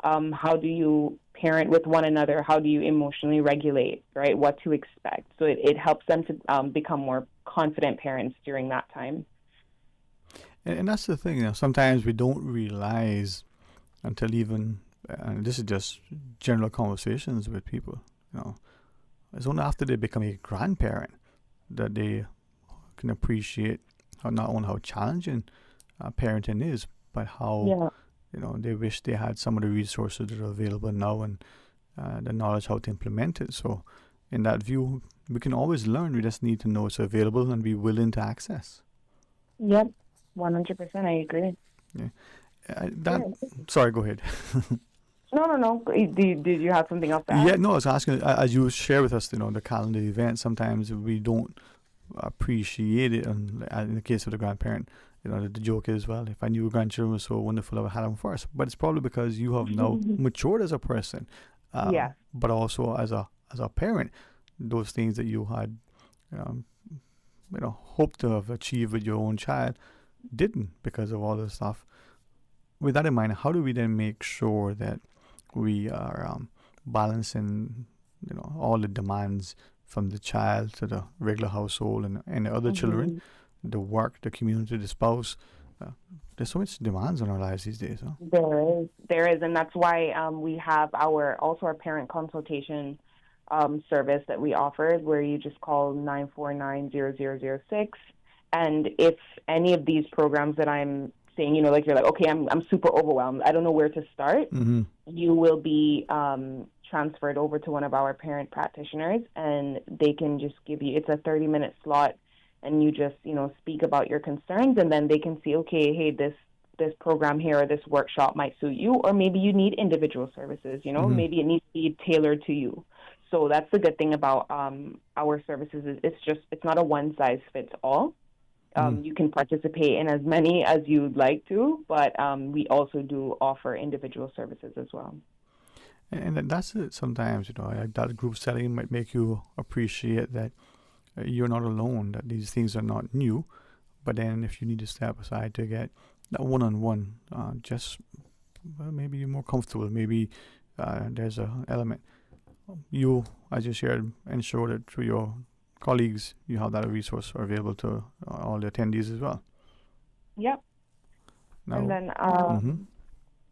How do you parent with one another? How do you emotionally regulate, right? What to expect. So it helps them to become more confident parents during that time. And that's the thing, sometimes we don't realize until even, and this is just general conversations with people, it's only after they become a grandparent that they can appreciate not only how challenging parenting is, but how they wish they had some of the resources that are available now and the knowledge how to implement it. So in that view, we can always learn. We just need to know it's available and be willing to access. Yep, 100%. I agree. Yeah. Sorry, go ahead. No. Did you have something else to add? Yeah, no, I was asking, as you share with us, the calendar event, sometimes we don't appreciate it. And in the case of the grandparent, the joke is, well, if I knew grandchildren were so wonderful, I would have them first. But it's probably because you have now matured as a person. But also as a parent, those things that you had, hoped to have achieved with your own child didn't because of all this stuff. With that in mind, how do we then make sure that we are balancing, all the demands from the child to the regular household and the other children, the work, the community, the spouse? There's so much demands on our lives these days. Huh? There is, and that's why we have our parent consultation service that we offer, where you just call 949-0006. And if any of these programs that I'm saying, you're like, okay, I'm super overwhelmed, I don't know where to start, you will be transferred over to one of our parent practitioners, and they can just give you, it's a 30-minute slot, and you just, speak about your concerns, and then they can see, okay, hey, this program here or this workshop might suit you, or maybe you need individual services, maybe it needs to be tailored to you. So that's the good thing about our services is it's not a one-size-fits-all. You can participate in as many as you'd like to, but we also do offer individual services as well. And that's it sometimes, that group setting might make you appreciate that you're not alone, that these things are not new. But then if you need to step aside to get that one-on-one, maybe you're more comfortable, maybe there's an element. You, as you shared, ensure that through your colleagues, you have that resource available to all the attendees as well. Yep. Now, and then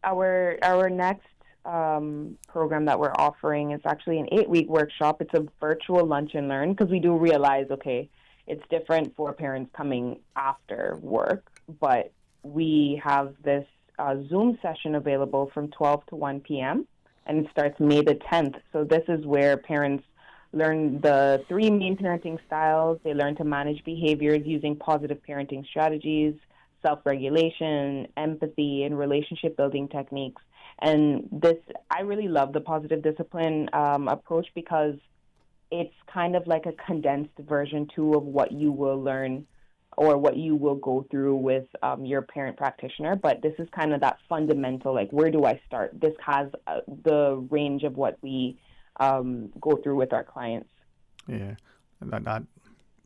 our next program that we're offering is actually an 8-week workshop. It's a virtual lunch and learn, because we do realize, okay, it's different for parents coming after work, but we have this Zoom session available from 12 to 1 p.m., and it starts May the 10th. So this is where parents learn the 3 main parenting styles. They learn to manage behaviors using positive parenting strategies, self-regulation, empathy, and relationship-building techniques. And I really love the positive discipline approach, because it's kind of like a condensed version, too, of what you will learn or what you will go through with your parent practitioner. But this is kind of that fundamental, like, where do I start? This has the range of what we go through with our clients. Yeah, and that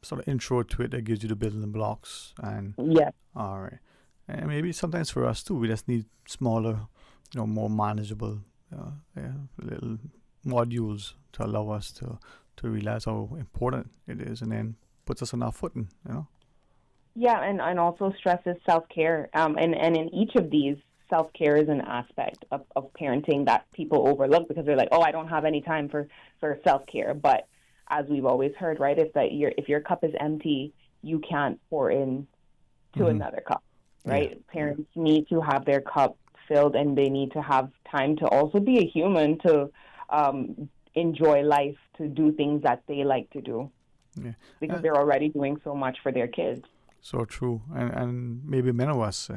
sort of intro to it that gives you the building blocks. And yes. All right. And maybe sometimes for us, too, we just need smaller, more manageable little modules to allow us to realize how important it is, and then puts us on our footing, Yeah, and also stresses self-care. And in each of these, self-care is an aspect of parenting that people overlook, because they're like, oh, I don't have any time for self-care. But as we've always heard, right? If your cup is empty, you can't pour in to another cup, right? Yeah. Parents need to have their cup filled, and they need to have time to also be a human, to enjoy life, to do things that they like to do, because they're already doing so much for their kids. So true, and maybe many of us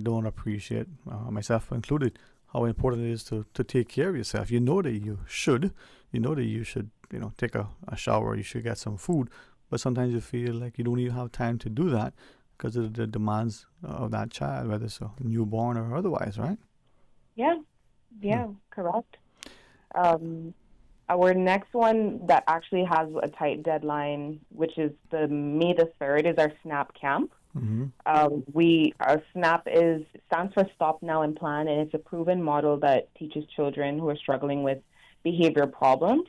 don't appreciate, myself included, how important it is to take care of yourself. You know that you should, take a shower, you should get some food, but sometimes you feel like you don't even have time to do that because of the demands of that child, whether it's a newborn or otherwise, right? Yeah, correct. Our next one that actually has a tight deadline, which is the May the 3rd, is our SNAP camp. Mm-hmm. Our SNAP stands for Stop Now and Plan, and it's a proven model that teaches children who are struggling with behavior problems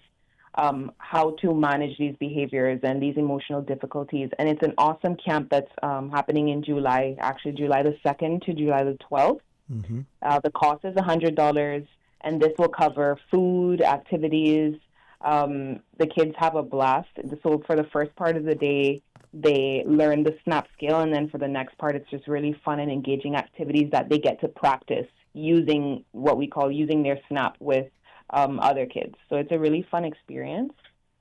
how to manage these behaviors and these emotional difficulties. And it's an awesome camp that's happening in July, actually July the 2nd to July the 12th. Mm-hmm. The cost is $100, and this will cover food, activities. The kids have a blast. So for the first part of the day, they learn the SNAP skill, and then for the next part, it's just really fun and engaging activities that they get to practice using what we call using their SNAP with other kids. So it's a really fun experience.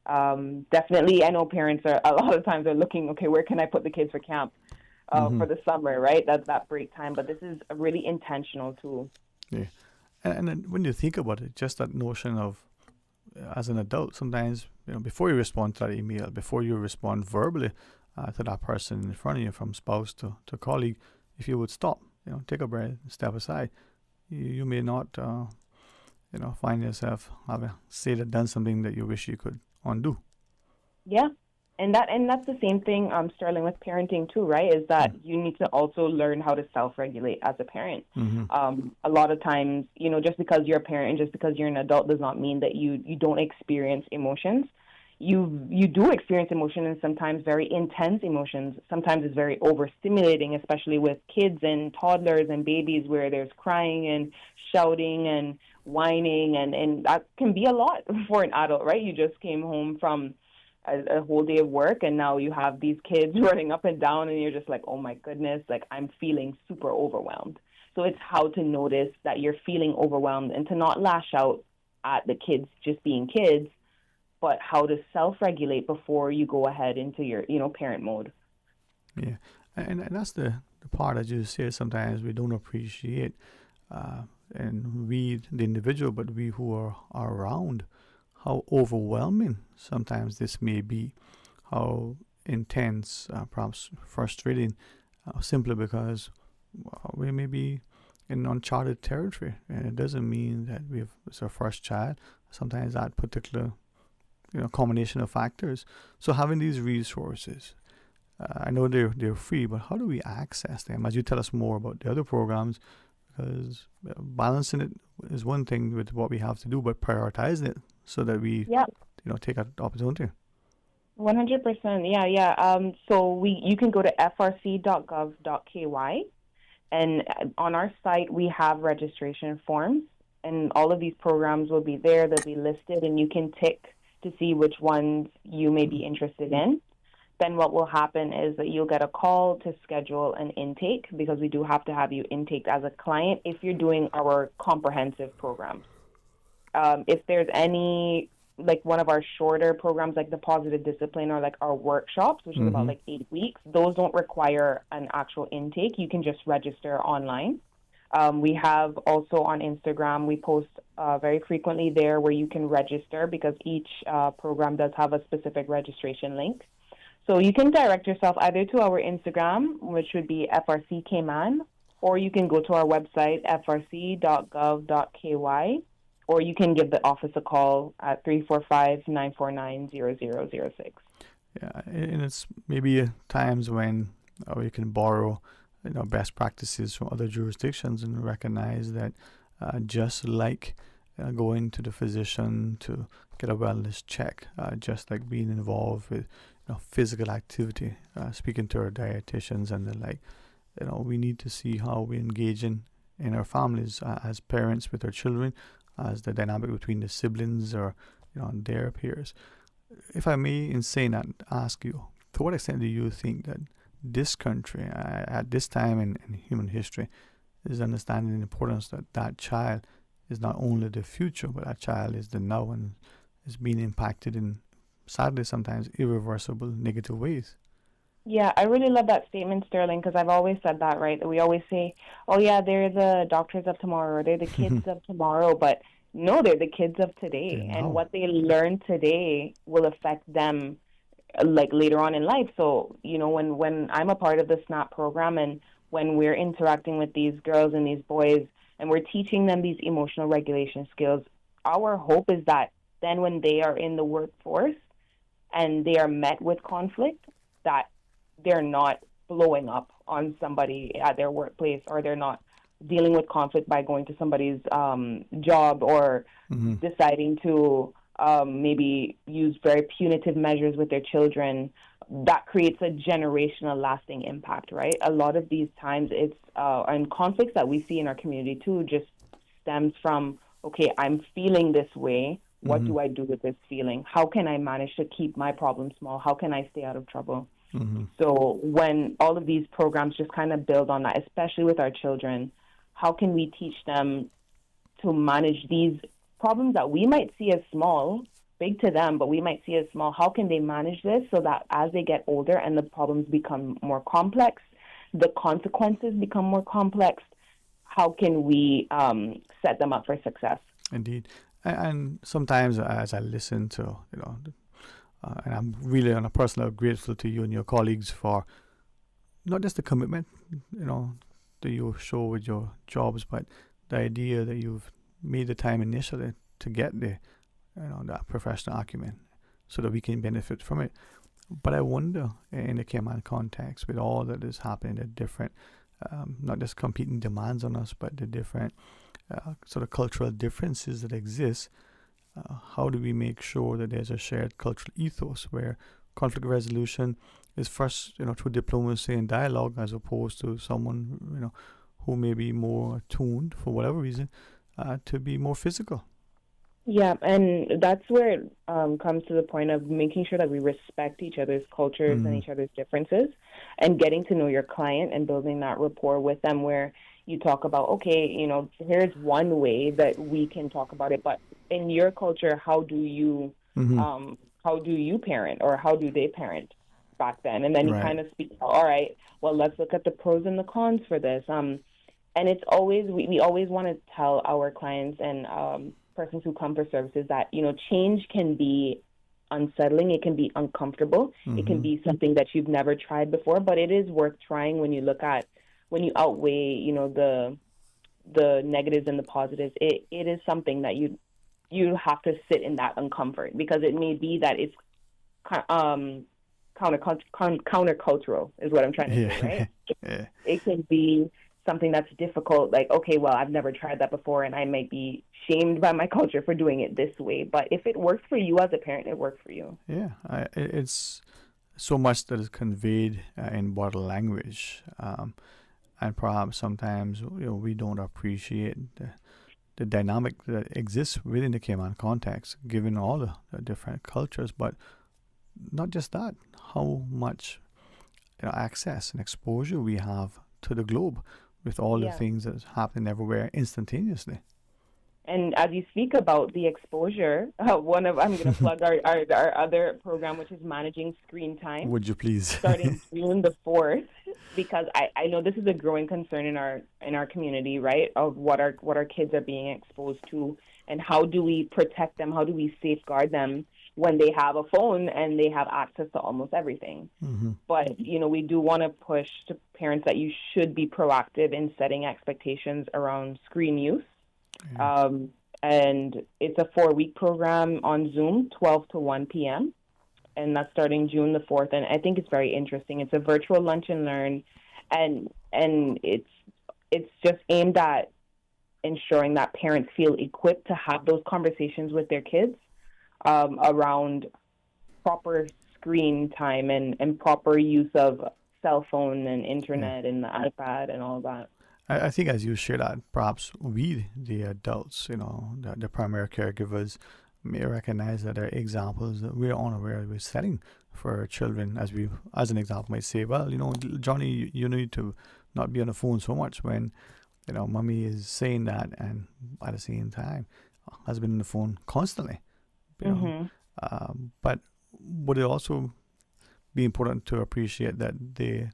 Definitely, I know parents are a lot of times are looking, okay, where can I put the kids for camp for the summer, right? That's that break time. But this is a really intentional tool. Yeah, and then when you think about it, just that notion of, as an adult, sometimes, before you respond to that email, before you respond verbally to that person in front of you, from spouse to colleague, if you would stop, take a breath, step aside, you may not, find yourself having said or done something that you wish you could undo. Yeah. And that's the same thing, Sterling, with parenting too, right? Is that you need to also learn how to self-regulate as a parent. Mm-hmm. A lot of times, just because you're a parent and just because you're an adult does not mean that you don't experience emotions. You do experience emotion, and sometimes very intense emotions. Sometimes it's very overstimulating, especially with kids and toddlers and babies, where there's crying and shouting and whining, and that can be a lot for an adult, right? You just came home from a whole day of work, and now you have these kids running up and down, and you're just like, oh my goodness, like I'm feeling super overwhelmed. So it's how to notice that you're feeling overwhelmed and to not lash out at the kids just being kids, but how to self-regulate before you go ahead into your, parent mode. Yeah, and that's the part that you say sometimes we don't appreciate, and we, the individual, but we who are around, how overwhelming sometimes this may be, how intense, perhaps frustrating, simply because we may be in uncharted territory, and it doesn't mean that it's our first child. Sometimes that particular, combination of factors. So having these resources, I know they're free, but how do we access them? As you tell us more about the other programs, because balancing it is one thing with what we have to do, but prioritizing it so that we, take that opportunity. 100%. Yeah. So you can go to frc.gov.ky, and on our site we have registration forms, and all of these programs will be there. They'll be listed, and you can tick to see which ones you may be interested in. Then what will happen is that you'll get a call to schedule an intake, because we do have to have you intaked as a client if you're doing our comprehensive programs. If there's any, like one of our shorter programs, like the Positive Discipline or like our workshops, which is about like 8 weeks, those don't require an actual intake. You can just register online. We have also on Instagram, we post very frequently there where you can register, because each program does have a specific registration link. So you can direct yourself either to our Instagram, which would be FRC Cayman, or you can go to our website, frc.gov.ky, or you can give the office a call at 345-949-0006. Yeah, and it's maybe times when you can borrow best practices from other jurisdictions and recognize that just like going to the physician to get a wellness check, just like being involved with physical activity, speaking to our dietitians and the like, we need to see how we engage in our families as parents with our children, as the dynamic between the siblings or their peers. if I may, in saying that, ask you, to what extent do you think that this country, at this time in human history, is understanding the importance that that child is not only the future, but that child is the now and is being impacted in, sadly, sometimes irreversible negative ways? Yeah, I really love that statement, Sterling, because I've always said that, right? We always say, oh, yeah, they're the doctors of tomorrow, or they're the kids of tomorrow, but no, they're the kids of today. And what they learn today will affect them, like, later on in life. So, you know, when I'm a part of the SNAP program and when we're interacting with these girls and these boys and we're teaching them these emotional regulation skills, our hope is that then when they are in the workforce and they are met with conflict, that they're not blowing up on somebody at their workplace, or they're not dealing with conflict by going to somebody's job, or deciding to maybe use very punitive measures with their children. That creates a generational lasting impact, right? A lot of these times it's, and conflicts that we see in our community too, just stems from, okay, I'm feeling this way. What do I do with this feeling? How can I manage to keep my problem small? How can I stay out of trouble? So when all of these programs just kind of build on that, especially with our children, how can we teach them to manage these problems that we might see as small, big to them, but we might see as small? How can they manage this so that as they get older and the problems become more complex, the consequences become more complex, how can we set them up for success? Indeed. And sometimes as I listen to, and I'm really on a personal level grateful to you and your colleagues for not just the commitment, that you show with your jobs, but the idea that you've made the time initially to get that professional acumen so that we can benefit from it. But I wonder, in the Cayman context, with all that is happening, the different, not just competing demands on us, but the different sort of cultural differences that exist, how do we make sure that there's a shared cultural ethos where conflict resolution is first, through diplomacy and dialogue, as opposed to someone, who may be more attuned for whatever reason to be more physical? Yeah, and that's where it comes to the point of making sure that we respect each other's cultures and each other's differences, and getting to know your client and building that rapport with them, where you talk about, okay, here's one way that we can talk about it, but in your culture, how do you parent, or how do they parent back then? And then you kind of speak, all right, well, let's look at the pros and the cons for this. And it's always, we always want to tell our clients and persons who come for services that, change can be unsettling, it can be uncomfortable, it can be something that you've never tried before, but it is worth trying when you outweigh, the negatives and the positives. It is something that you have to sit in that uncomfort, because it may be that it's countercultural is what I'm trying to say, right? It can be something that's difficult, like, okay, well, I've never tried that before, and I might be shamed by my culture for doing it this way. But if it works for you as a parent, it works for you. Yeah, it's so much that is conveyed in body language, and perhaps sometimes we don't appreciate the dynamic that exists within the Cayman context, given all the different cultures. But not just that, how much access and exposure we have to the globe, with all the things that's happening everywhere instantaneously. And as you speak about the exposure, I'm going to plug our other program, which is Managing Screen Time. Would you please? Starting June the 4th, because I know this is a growing concern in our community, right? Of what our kids are being exposed to, and how do we protect them? How do we safeguard them when they have a phone and they have access to almost everything? But, we do want to push to parents that you should be proactive in setting expectations around screen use. And it's a 4-week program on Zoom, 12 to 1 p.m. And that's starting June the 4th. And I think it's very interesting. It's a virtual lunch and learn. And it's just aimed at ensuring that parents feel equipped to have those conversations with their kids around proper screen time and proper use of cell phone and internet and the iPad and all that. I think as you share that, perhaps we, the adults, the primary caregivers, may recognize that there are examples that we're unaware we're setting for our children, as an example might say, well, Johnny, you need to not be on the phone so much when, mommy is saying that, and at the same time has been on the phone constantly. But would it also be important to appreciate that the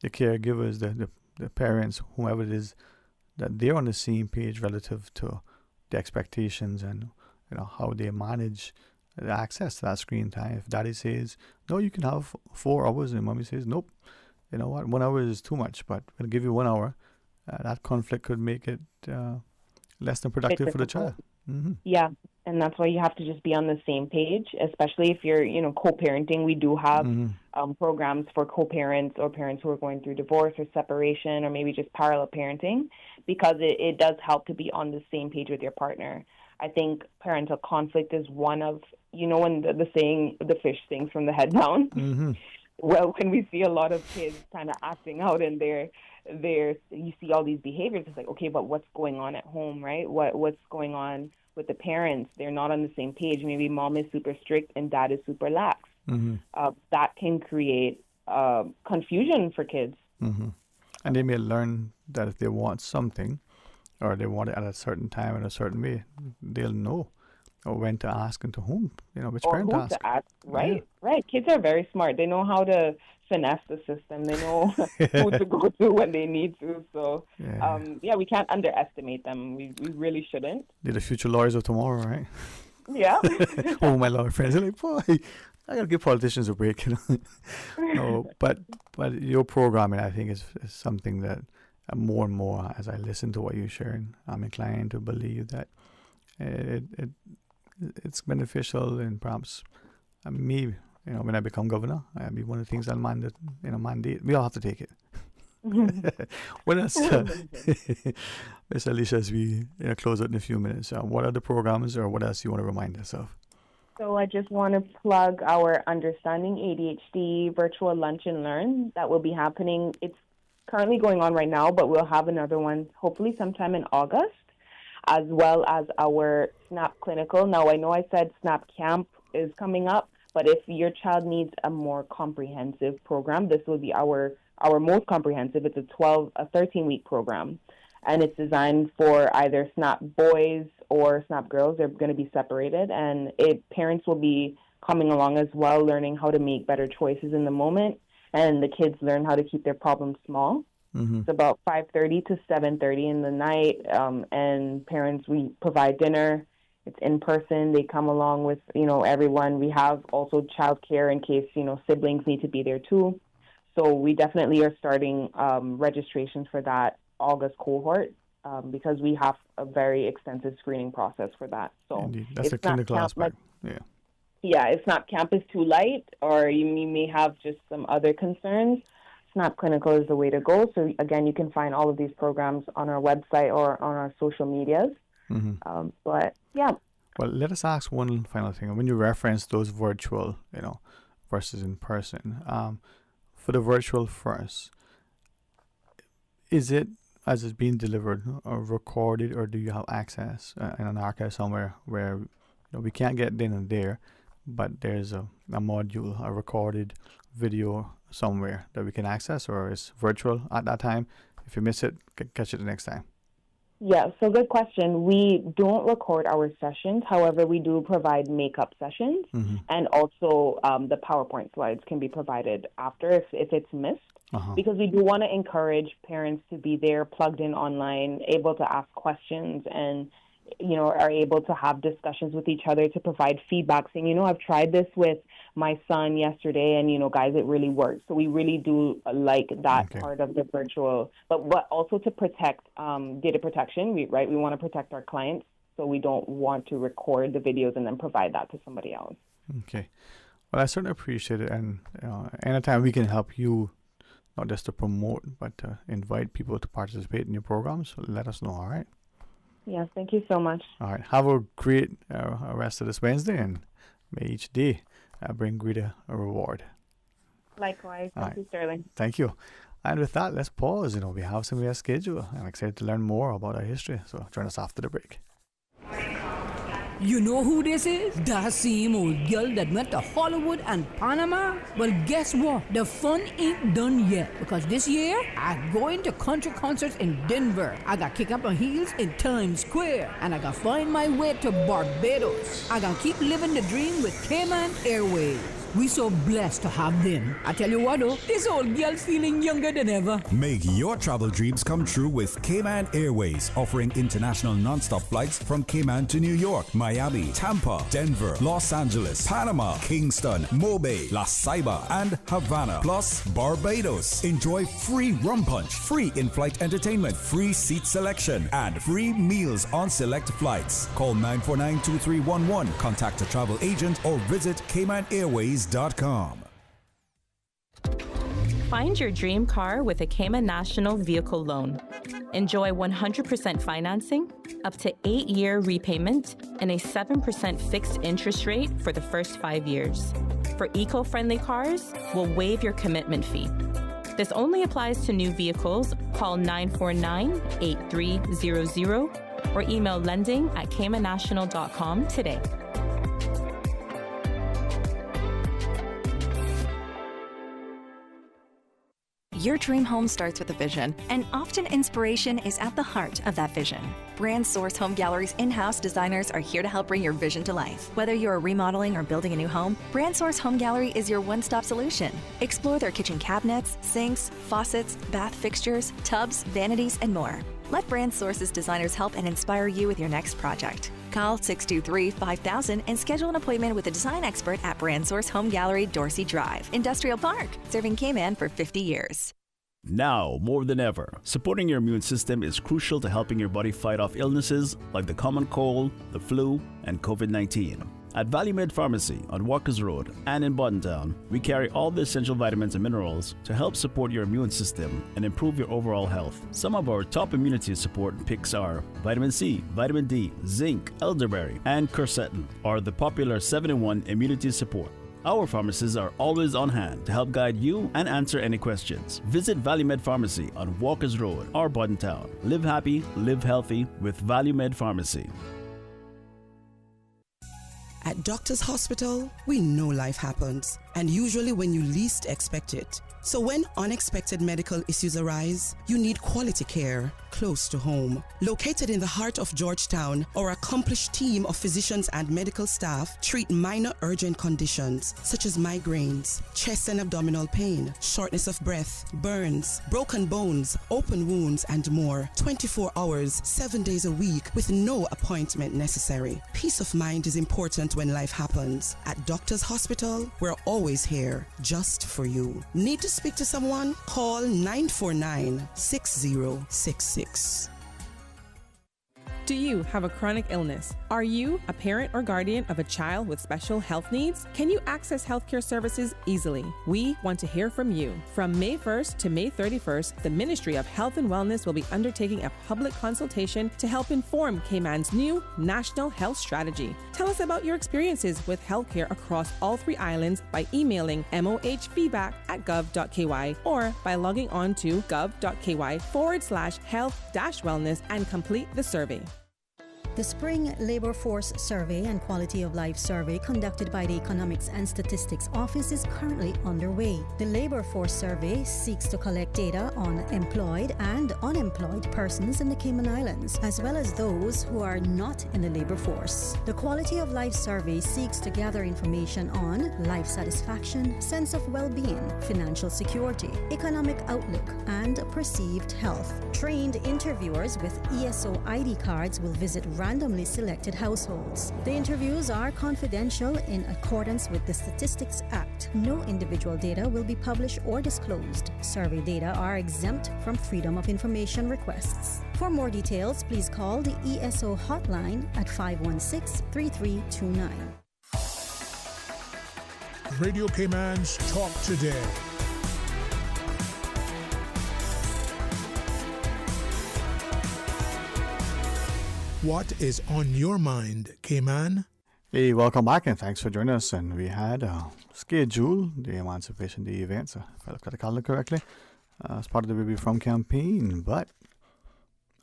caregivers, the parents, whoever it is, that they're on the same page relative to the expectations and how they manage the access to that screen time? If daddy says, no, you can have 4 hours, and mommy says, nope, you know what, 1 hour is too much, but we'll give you 1 hour, that conflict could make it less than productive for the child. Yeah, and that's why you have to just be on the same page, especially if you're, co-parenting. We do have programs for co-parents or parents who are going through divorce or separation or maybe just parallel parenting, because it does help to be on the same page with your partner. I think parental conflict is one of, when the saying, the fish stinks from the head down. Well, when we see a lot of kids kind of acting out and you see all these behaviors, it's like, okay, but what's going on at home, right? What's going on with the parents? They're not on the same page. Maybe mom is super strict and dad is super lax. That can create confusion for kids. And they may learn that if they want something, or they want it at a certain time in a certain way, they'll know when to ask and to whom, which parent to ask. Right. Kids are very smart. They know how to finesse the system. They know who to go to when they need to. So, we can't underestimate them. We really shouldn't. They're the future lawyers of tomorrow, right? Yeah. My lawyer friends are like, boy, I gotta give politicians a break, No, but your programming, I think, is something that more and more, as I listen to what you're sharing, I'm inclined to believe that it's beneficial, and perhaps me, when I become governor, I'll be one of the things I'll mandate. We all have to take it. What else, Miss Alicia, as we close out in a few minutes, what are the programs, or what else you want to remind us of? So I just want to plug our Understanding ADHD virtual lunch and learn that will be happening. It's currently going on right now, but we'll have another one hopefully sometime in August, as well as our SNAP clinical. Now, I know I said SNAP camp is coming up, but if your child needs a more comprehensive program, this will be our most comprehensive. It's a 13-week program, and it's designed for either SNAP boys or SNAP girls. They're going to be separated, and parents will be coming along as well, learning how to make better choices in the moment, and the kids learn how to keep their problems small. It's about 5:30 to 7:30 in the night, and parents, we provide dinner. It's in person. They come along with, everyone. We have also childcare in case, siblings need to be there too. So we definitely are starting registrations for that August cohort because we have a very extensive screening process for that. So indeed. That's the clinical aspect. Yeah, if SNAP camp is too light, or you may have just some other concerns, SNAP clinical is the way to go. So again, you can find all of these programs on our website or on our social medias. But yeah. Well, let us ask one final thing. When you reference those virtual, versus in person, for the virtual first, is it, as it's being delivered or recorded, or do you have access in an archive somewhere where we can't get then and there, but there's a module, a recorded video somewhere that we can access, or is virtual at that time? If you miss it, catch it the next time. Yeah, so good question. We don't record our sessions. However, we do provide makeup sessions, and also the PowerPoint slides can be provided after if it's missed, because we do want to encourage parents to be there, plugged in online, able to ask questions, and are able to have discussions with each other to provide feedback, saying, I've tried this with my son yesterday, and, guys, it really works. So we really do like that part of the virtual, but also to protect data protection, we want to protect our clients, so we don't want to record the videos and then provide that to somebody else. Okay. Well, I certainly appreciate it, and anytime we can help you, not just to promote, but to invite people to participate in your programs, let us know, all right? Yes, thank you so much. All right. Have a great rest of this Wednesday, and may each day bring greater a reward. Likewise. Thank you, Sterling. Thank you. And with that, let's pause. We have some of our schedule. I'm excited to learn more about our history, so join us after the break. You know who this is? That same old girl that went to Hollywood and Panama? Well, guess what? The fun ain't done yet. Because this year, I'm going to country concerts in Denver. I got kick up my heels in Times Square. And I got find my way to Barbados. I got keep living the dream with Cayman Airways. We so blessed to have them. I tell you what though, this old girl's feeling younger than ever. Make your travel dreams come true with Cayman Airways, offering international non-stop flights from Cayman to New York, Miami, Tampa, Denver, Los Angeles, Panama, Kingston, Mobay, La Ceiba, and Havana, plus Barbados. Enjoy free rum punch, free in-flight entertainment, free seat selection, and free meals on select flights. Call 949-2311, contact a travel agent, or visit CaymanAirways.com. Find your dream car with a Cayman National Vehicle Loan. Enjoy 100% financing, up to 8-year repayment, and a 7% fixed interest rate for the first 5 years. For eco-friendly cars, we'll waive your commitment fee. This only applies to new vehicles. Call 949-8300 or email lending@caymannational.com today. Your dream home starts with a vision, and often inspiration is at the heart of that vision. Brand Source Home Gallery's in-house designers are here to help bring your vision to life. Whether you're remodeling or building a new home, Brand Source Home Gallery is your one-stop solution. Explore their kitchen cabinets, sinks, faucets, bath fixtures, tubs, vanities, and more. Let Brand Source's designers help and inspire you with your next project. Call 623-5000 and schedule an appointment with a design expert at Brand Source Home Gallery, Dorsey Drive, Industrial Park, serving Cayman for 50 years. Now, more than ever, supporting your immune system is crucial to helping your body fight off illnesses like the common cold, the flu, and COVID-19. At ValueMed Pharmacy on Walkers Road and in Buttontown, we carry all the essential vitamins and minerals to help support your immune system and improve your overall health. Some of our top immunity support picks are vitamin C, vitamin D, zinc, elderberry, and quercetin, or the popular 7-in-1 immunity support. Our pharmacists are always on hand to help guide you and answer any questions. Visit ValueMed Pharmacy on Walkers Road or Buttontown. Live happy, live healthy with ValueMed Pharmacy. At Doctors Hospital, we know life happens, and usually when you least expect it. So when unexpected medical issues arise, you need quality care close to home. Located in the heart of Georgetown, our accomplished team of physicians and medical staff treat minor urgent conditions such as migraines, chest and abdominal pain, shortness of breath, burns, broken bones, open wounds, and more. 24 hours, 7 days a week with no appointment necessary. Peace of mind is important when life happens. At Doctors Hospital, we're always here just for you. Need to speak to someone? Call 949-6066. Do you have a chronic illness? Are you a parent or guardian of a child with special health needs? Can you access healthcare services easily? We want to hear from you. From May 1st to May 31st, the Ministry of Health and Wellness will be undertaking a public consultation to help inform Cayman's new National Health Strategy. Tell us about your experiences with healthcare across all 3 islands by emailing mohfeedback@gov.ky or by logging on to gov.ky/health-wellness and complete the survey. The Spring Labor Force Survey and Quality of Life Survey conducted by the Economics and Statistics Office is currently underway. The Labor Force Survey seeks to collect data on employed and unemployed persons in the Cayman Islands, as well as those who are not in the labor force. The Quality of Life Survey seeks to gather information on life satisfaction, sense of well-being, financial security, economic outlook, and perceived health. Trained interviewers with ESO ID cards will visit randomly selected households. The interviews are confidential in accordance with the Statistics Act. No individual data will be published or disclosed. Survey data are exempt from Freedom of Information requests. For more details, please call the ESO hotline at 516-3329. Radio Cayman's Talk Today. What is on your mind, Cayman? Hey, welcome back and thanks for joining us. And we had scheduled the Emancipation Day events, if I looked at the calendar correctly, as part of the Baby From campaign. But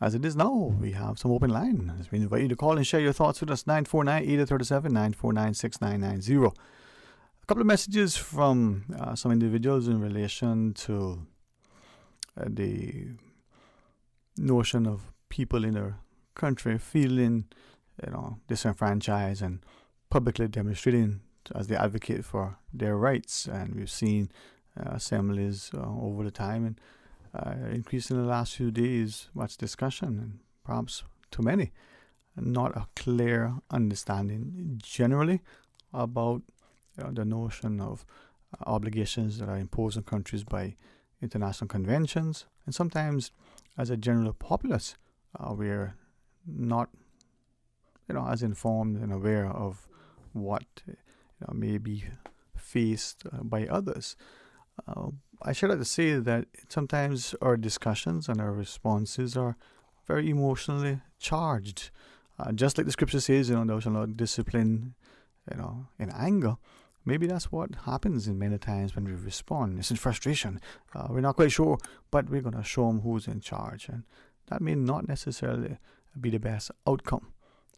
As it is now, we have some open line. As we invite you to call and share your thoughts with us, 949-8037, 949-6990. A couple of messages from some individuals in relation to the notion of people in our country feeling, disenfranchised and publicly demonstrating as they advocate for their rights. And we've seen assemblies over the time and increased in the last few days, much discussion, and perhaps too many. Not a clear understanding generally about the notion of obligations that are imposed on countries by international conventions. And sometimes, as a general populace, we're not as informed and aware of what may be faced by others. I should like to say that sometimes our discussions and our responses are very emotionally charged. Just like the scripture says, thou shalt not discipline, in anger. Maybe that's what happens in many times when we respond. It's in frustration. We're not quite sure, but we're going to show them who's in charge. And that may not necessarily be the best outcome.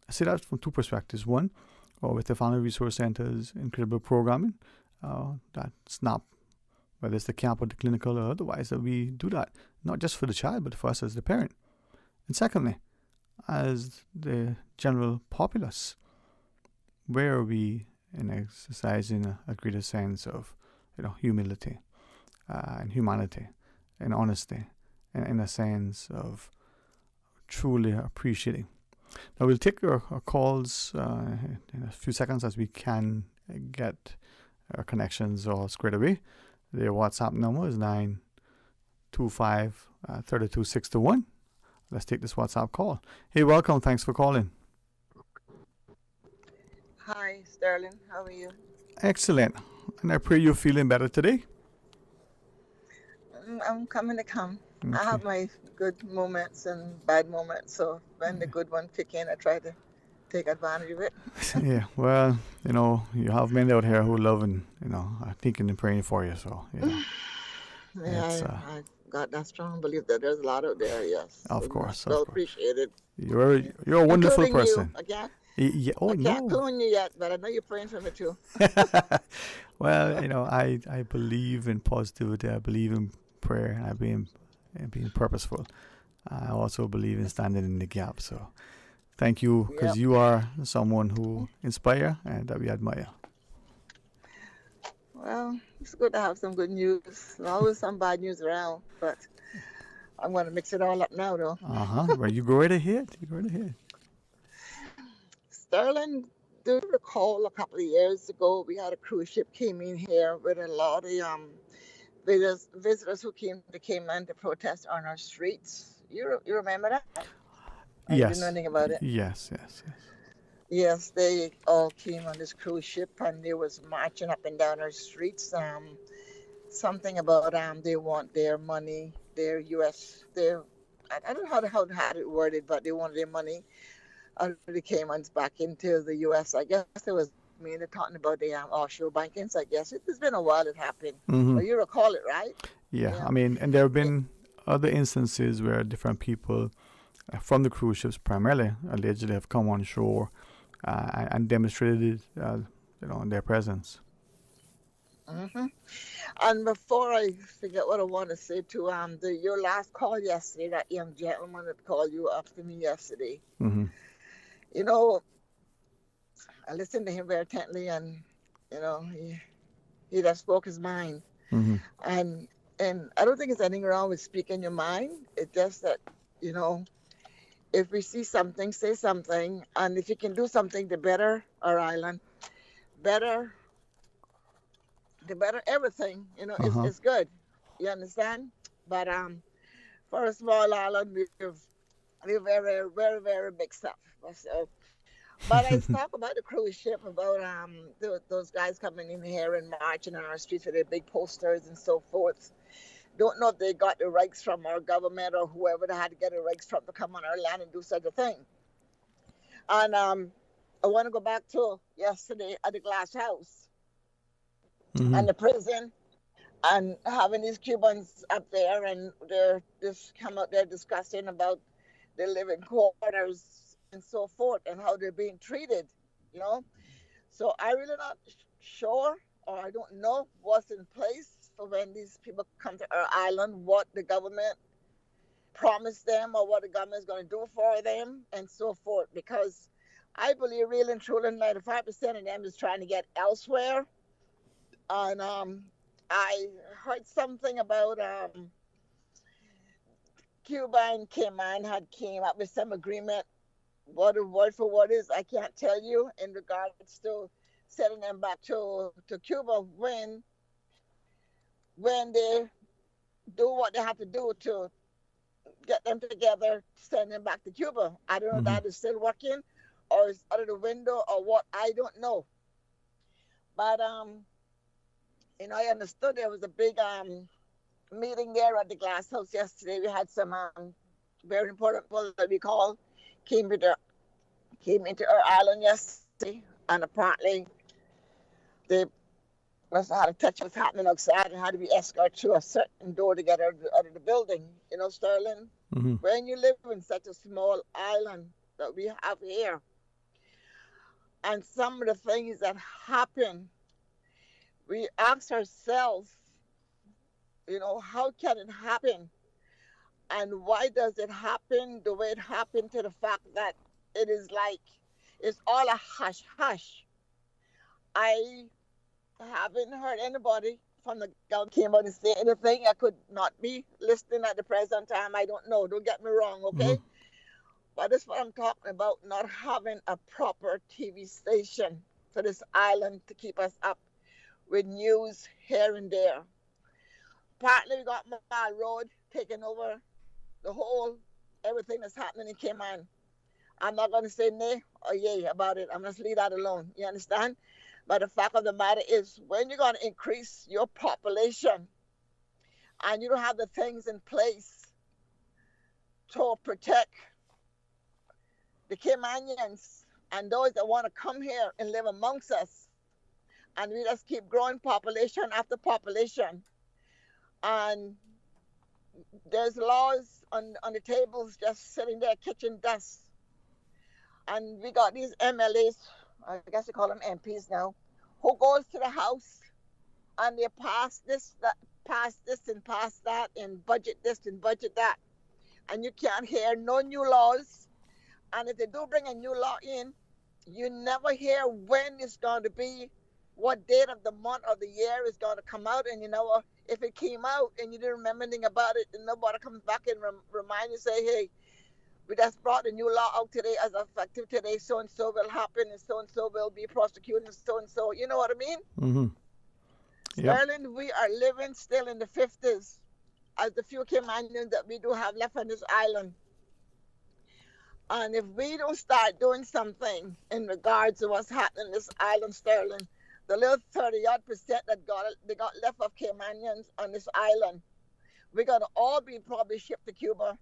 I say that from two perspectives. One, with the Family Resource Center's incredible programming, that SNAP, whether it's the camp or the clinical or otherwise, that we do that, not just for the child, but for us as the parent. And secondly, as the general populace, where are we in exercising a greater sense of humility and humanity and honesty, and in a sense of truly appreciating. Now we'll take our calls in a few seconds as we can get our connections all squared away. The WhatsApp number is 925-32621. Let's take this WhatsApp call. Hey, welcome. Thanks for calling. Hi, Sterling. How are you? Excellent. And I pray you're feeling better today. I'm coming to come. Okay. I have my good moments and bad moments. So when the good one kick in, I try to take advantage of it. Yeah, well, you have men out here who love and, are thinking and praying for you. So, Yeah, I got that strong belief that there's a lot out there, yes. Of course. Well appreciated. You're a wonderful Including person. You. I can't clone you yet, but I know you're praying for me too. Well, I believe in positivity. I believe in prayer. And I believe in being purposeful. I also believe in standing in the gap. So thank you, because you are someone who inspire and that we admire. Well, it's good to have some good news. There's always some bad news around, but I'm going to mix it all up now, though. Well, you go right ahead. Sterling, do you recall a couple of years ago we had a cruise ship came in here with a lot of visitors who came to Cayman to protest on our streets? You remember that? Yes. You know anything about it? Yes. Yes, they all came on this cruise ship and they was marching up and down our streets. Something about they want their money, their U.S. I don't know how to have it worded, but they wanted their money out of the Caymans back into the U.S. I guess it was mainly talking about the offshore bankings. I guess it's been a while it happened. Mm-hmm. But you recall it, right? Yeah, I mean, and there have been other instances where different people from the cruise ships primarily allegedly have come on shore and demonstrated their presence. Mm-hmm. And before I forget what I want to say to your last call yesterday, that young gentleman that called you after me yesterday. Mm-hmm. I listened to him very attentively, and he just spoke his mind. Mm-hmm. And I don't think there's anything wrong with speaking your mind. It's just that if we see something, say something, and if you can do something to better our island, the better everything, it's good. You understand? But for a small island, we're very, very, very big stuff. So, but I talk about the cruise ship, about those guys coming in here and marching on our streets with their big posters and so forth. Don't know if they got the rights from our government or whoever they had to get the rights from to come on our land and do such a thing. And I want to go back to yesterday at the Glass House. Mm-hmm. And the prison, and having these Cubans up there, and they're just come out there discussing about they live in quarters and so forth, and how they're being treated, you know. So I really not sure, or I don't know what's in place for when these people come to our island, what the government promised them or what the government is going to do for them and so forth. Because I believe really and truly 95% of them is trying to get elsewhere. And I heard something about Cuba and Cayman had came up with some agreement. What the word for what is, I can't tell you, in regards to sending them back to Cuba when they do what they have to do to get them together, send them back to Cuba. I don't know if that is still working or is out of the window or what, I don't know. But you know, I understood there was a big meeting there at the Glass House yesterday. We had some very important people that we call came into our island yesterday, and apparently they must have had a touch what's happening outside and had to be escorted to a certain door to get out of the building. You know, Sterling, when you live in such a small island that we have here, and some of the things that happen, we ask ourselves, you know, how can it happen? And why does it happen the way it happened, to the fact that it is like, it's all a hush-hush. I haven't heard anybody from the government came out and say anything. I could not be listening at the present time. I don't know. Don't get me wrong, okay? But that's what I'm talking about, not having a proper TV station for this island to keep us up with news here and there. Partly we got Mile Road taking over the whole, everything that's happening in Cayman. I'm not going to say nay or yay about it. I'm going to leave that alone. You understand? But the fact of the matter is, when you're going to increase your population and you don't have the things in place to protect the Caymanians and those that want to come here and live amongst us, and we just keep growing population after population, and there's laws on the tables just sitting there catching dust. And we got these MLAs, I guess you call them MPs now, who goes to the house and they pass this and pass that and budget this and budget that. And you can't hear no new laws. And if they do bring a new law in, you never hear when it's going to be, what date of the month or the year is going to come out. And you know, if it came out and you didn't remember anything about it, and nobody comes back and remind you, say, hey, we just brought a new law out today as effective today, so-and-so will happen, and so-and-so will be prosecuted, and so-and-so, you know what I mean? Sterling, we are living still in the 50s as the few Caymanians that we do have left on this island. And if we don't start doing something in regards to what's happening in this island, Sterling, the little 30-odd% that they got left of Caymanians on this island, we're going to all be probably shipped to Cuba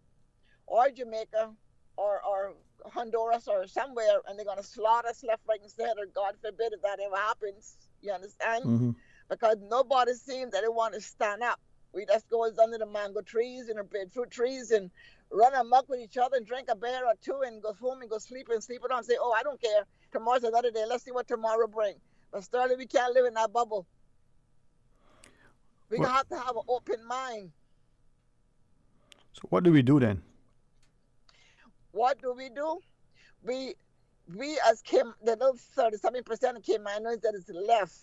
or Jamaica or Honduras or somewhere, and they're going to slaughter us left, right, and center. God forbid if that ever happens. You understand? Because nobody seems that they want to stand up. We just go under the mango trees and the breadfruit trees and run amok with each other and drink a beer or two and go home and go sleep it on and say, oh, I don't care. Tomorrow's another day. Let's see what tomorrow brings. But Sterling, we can't live in that bubble. We have to have an open mind. So what do we do then? What do? We as the little 37% of Caymanians that is left,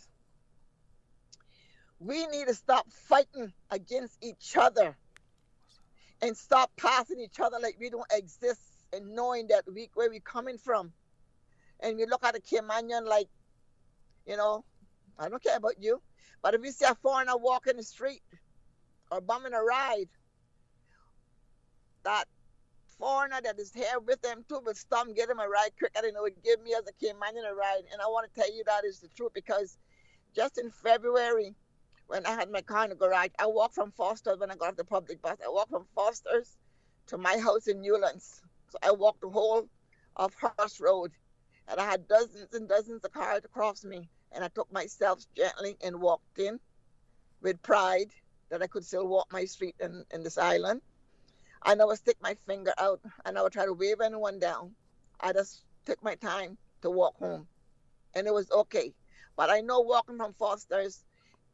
we need to stop fighting against each other and stop passing each other like we don't exist, and knowing that where we coming from. And we look at a Caymanian like, you know, I don't care about you, but if we see a foreigner walking the street or bumming a ride, that foreigner that is here with them too will stop and get him a ride quick. I don't know, it give me as a Caymanian a ride. And I want to tell you that is the truth, because just in February, when I had my car in the garage, I walked from Foster's when I got off the public bus. I walked from Foster's to my house in Newlands. So I walked the whole of Horse Road, and I had dozens and dozens of cars across me. And I took myself gently and walked in with pride that I could still walk my street in this island. I never stick my finger out. I never try to wave anyone down. I just took my time to walk home, and it was okay. But I know walking from Foster's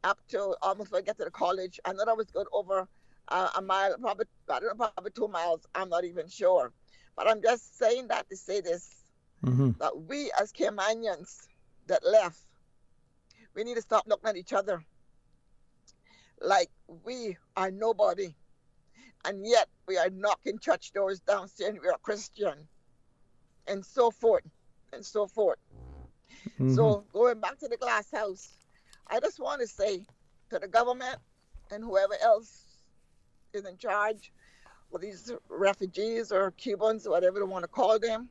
up to almost when I get to the college, I know that was good over a mile, probably, I don't know, probably 2 miles. I'm not even sure. But I'm just saying that to say this, that we as Caymanians that left, we need to stop looking at each other like we are nobody. And yet we are knocking church doors down saying we are Christian, and so forth, and so forth. So going back to the glass house, I just want to say to the government and whoever else is in charge with these refugees or Cubans, whatever they want to call them,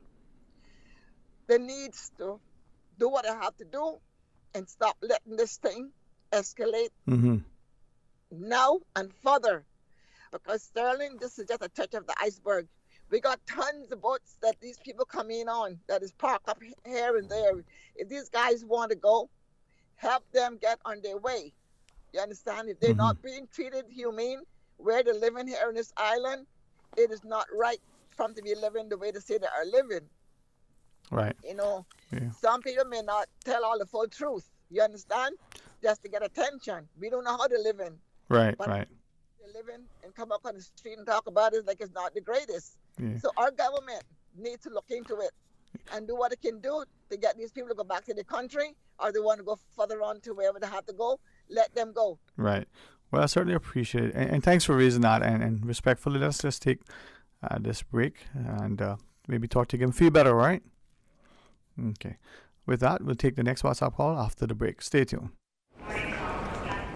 they need to do what they have to do and stop letting this thing escalate now and further. Because Sterling, this is just a touch of the iceberg. We got tons of boats that these people come in on that is parked up here and there. If these guys want to go, help them get on their way. You understand? If they're not being treated humane where they're living here on this island, it is not right for them to be living the way they say they are living. Right. You know, some people may not tell all the full truth. You understand? Just to get attention. We don't know how they're living. Right, but right. They're living and come up on the street and talk about it like it's not the greatest. Yeah. So our government needs to look into it and do what it can do to get these people to go back to their country, or they want to go further on to wherever they have to go, let them go. Right. Well, I certainly appreciate it. And thanks for raising that. And respectfully, let's just take this break and maybe talk to you again. Feel better, all right? Okay. With that, we'll take the next WhatsApp call after the break. Stay tuned.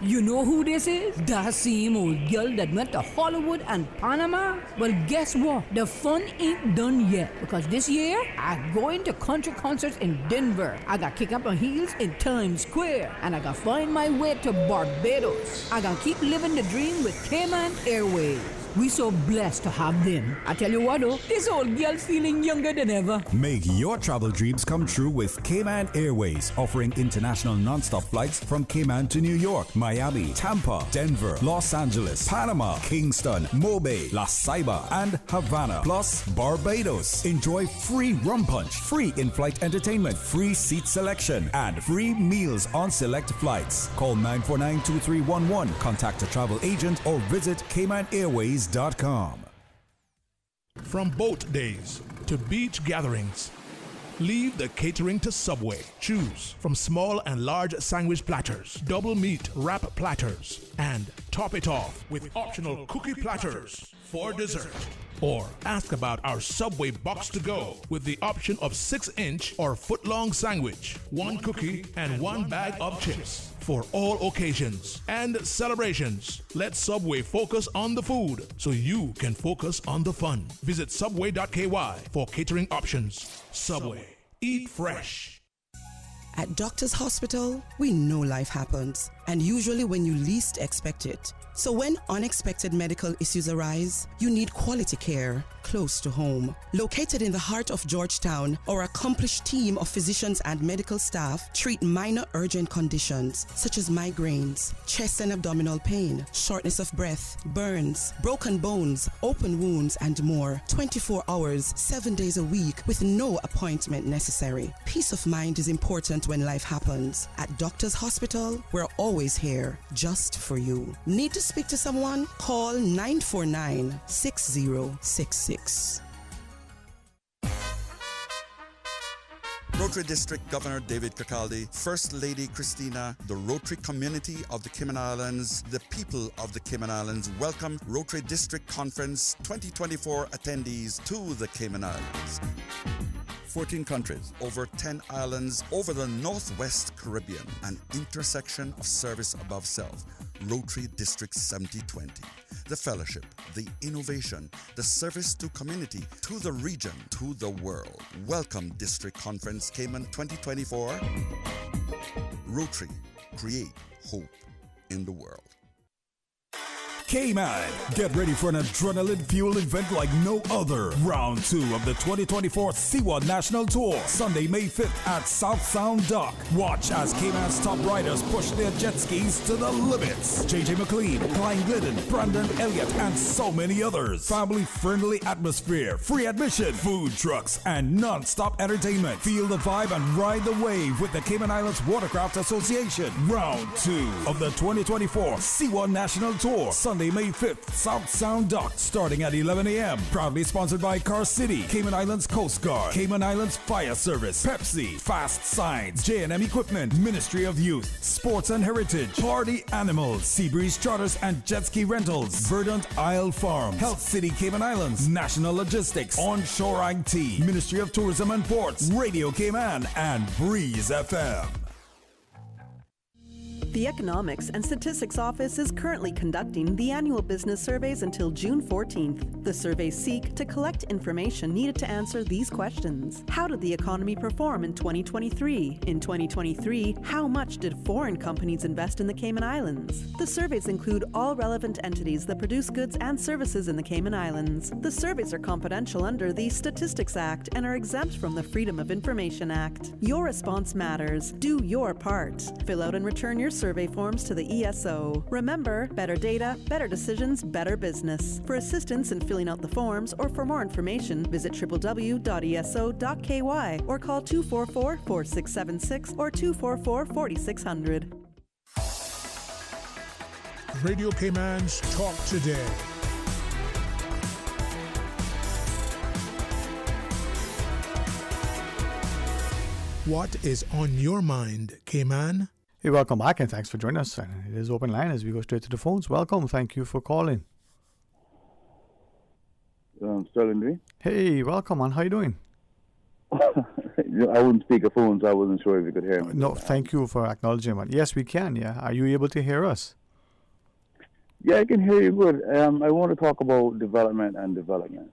You know who this is? That same old girl that went to Hollywood and Panama? Well, guess what? The fun ain't done yet, because this year, I'm going to country concerts in Denver. I got kick up my heels in Times Square, and I got find my way to Barbados. I got keep living the dream with Cayman Airways. We so blessed to have them. I tell you what though, this old girl's feeling younger than ever. Make your travel dreams come true with Cayman Airways, offering international non-stop flights from Cayman to New York, Miami, Tampa, Denver, Los Angeles, Panama, Kingston, Mobay, La Ceiba, and Havana, plus Barbados. Enjoy free rum punch, free in-flight entertainment, free seat selection, and free meals on select flights. Call 949-2311, contact a travel agent, or visit CaymanAirways.com. From boat days to beach gatherings, leave the catering to Subway. Choose from small and large sandwich platters, double meat wrap platters, and top it off with optional cookie platters for dessert. Or ask about our Subway box to go with the option of 6-inch or foot-long sandwich, 1 cookie, and 1 bag of chips. For all occasions and celebrations, let Subway focus on the food so you can focus on the fun. Visit subway.ky for catering options. Subway. Eat fresh. At Doctors Hospital, we know life happens, and usually when you least expect it. So when unexpected medical issues arise, you need quality care close to home. Located in the heart of Georgetown, our accomplished team of physicians and medical staff treat minor urgent conditions such as migraines, chest and abdominal pain, shortness of breath, burns, broken bones, open wounds, and more. 24 hours, 7 days a week with no appointment necessary. Peace of mind is important when life happens. At Doctors Hospital, we're always here just for you. Need to speak to someone? Call 949-6066. Rotary District Governor David Cacaldi, First Lady Christina, the Rotary community of the Cayman Islands, the people of the Cayman Islands welcome Rotary District Conference 2024 attendees to the Cayman Islands. 14 countries, over 10 islands, over the Northwest Caribbean, an intersection of service above self. Rotary District 7020. The fellowship, the innovation, the service to community, to the region, to the world. Welcome District Conference Cayman 2024. Rotary, create hope in the world. Cayman. Get ready for an adrenaline-fueled event like no other. Round 2 of the 2024 Sea1 National Tour, Sunday, May 5th at South Sound Dock. Watch as Cayman's top riders push their jet skis to the limits. JJ McLean, Klein Glidden, Brandon Elliott, and so many others. Family-friendly atmosphere, free admission, food trucks, and non-stop entertainment. Feel the vibe and ride the wave with the Cayman Islands Watercraft Association. Round 2 of the 2024 Sea1 National Tour, Sunday, May 5th, South Sound Dock, starting at 11 a.m. Proudly sponsored by Car City, Cayman Islands Coast Guard, Cayman Islands Fire Service, Pepsi, Fast Signs, J&M Equipment, Ministry of Youth, Sports and Heritage, Party Animals, Seabreeze Charters and Jet Ski Rentals, Verdant Isle Farm, Health City Cayman Islands, National Logistics, Onshore IT, Ministry of Tourism and Ports, Radio Cayman, and Breeze FM. The Economics and Statistics Office is currently conducting the annual business surveys until June 14th. The surveys seek to collect information needed to answer these questions. How did the economy perform in 2023? In 2023, how much did foreign companies invest in the Cayman Islands? The surveys include all relevant entities that produce goods and services in the Cayman Islands. The surveys are confidential under the Statistics Act and are exempt from the Freedom of Information Act. Your response matters. Do your part. Fill out and return your survey forms to the ESO. Remember, better data, better decisions, better business. For assistance in filling out the forms or for more information, visit www.eso.ky or call 244-4676 or 244-4600. Radio Cayman's Talk Today. What is on your mind, Cayman? Hey, welcome back and thanks for joining us. And it is open line as we go straight to the phones. Welcome. Thank you for calling. Sterling Lee. Hey, welcome, man. How you doing? I wouldn't speak a phone, so I wasn't sure if you could hear me. No, thank you for acknowledging, man. Yes, we can, yeah. Are you able to hear us? Yeah, I can hear you good. I want to talk about development and development.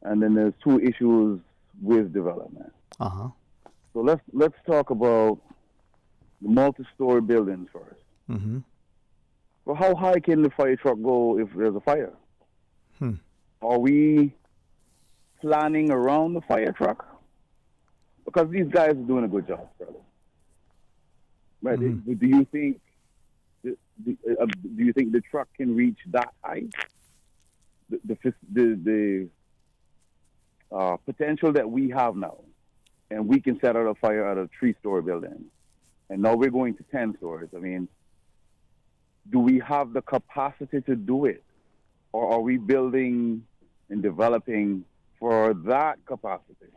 And then there's two issues with development. Uh-huh. So let's talk about the multi-story buildings first. Mm-hmm. Well, how high can the fire truck go if there's a fire? Are we planning around the fire truck? Because these guys are doing a good job, brother. Right? Mm-hmm. Do you think the truck can reach that height? The potential that we have now, and we can set out a fire at a 3-story building, and now we're going to 10 stories. I mean, do we have the capacity to do it? Or are we building and developing for that capacity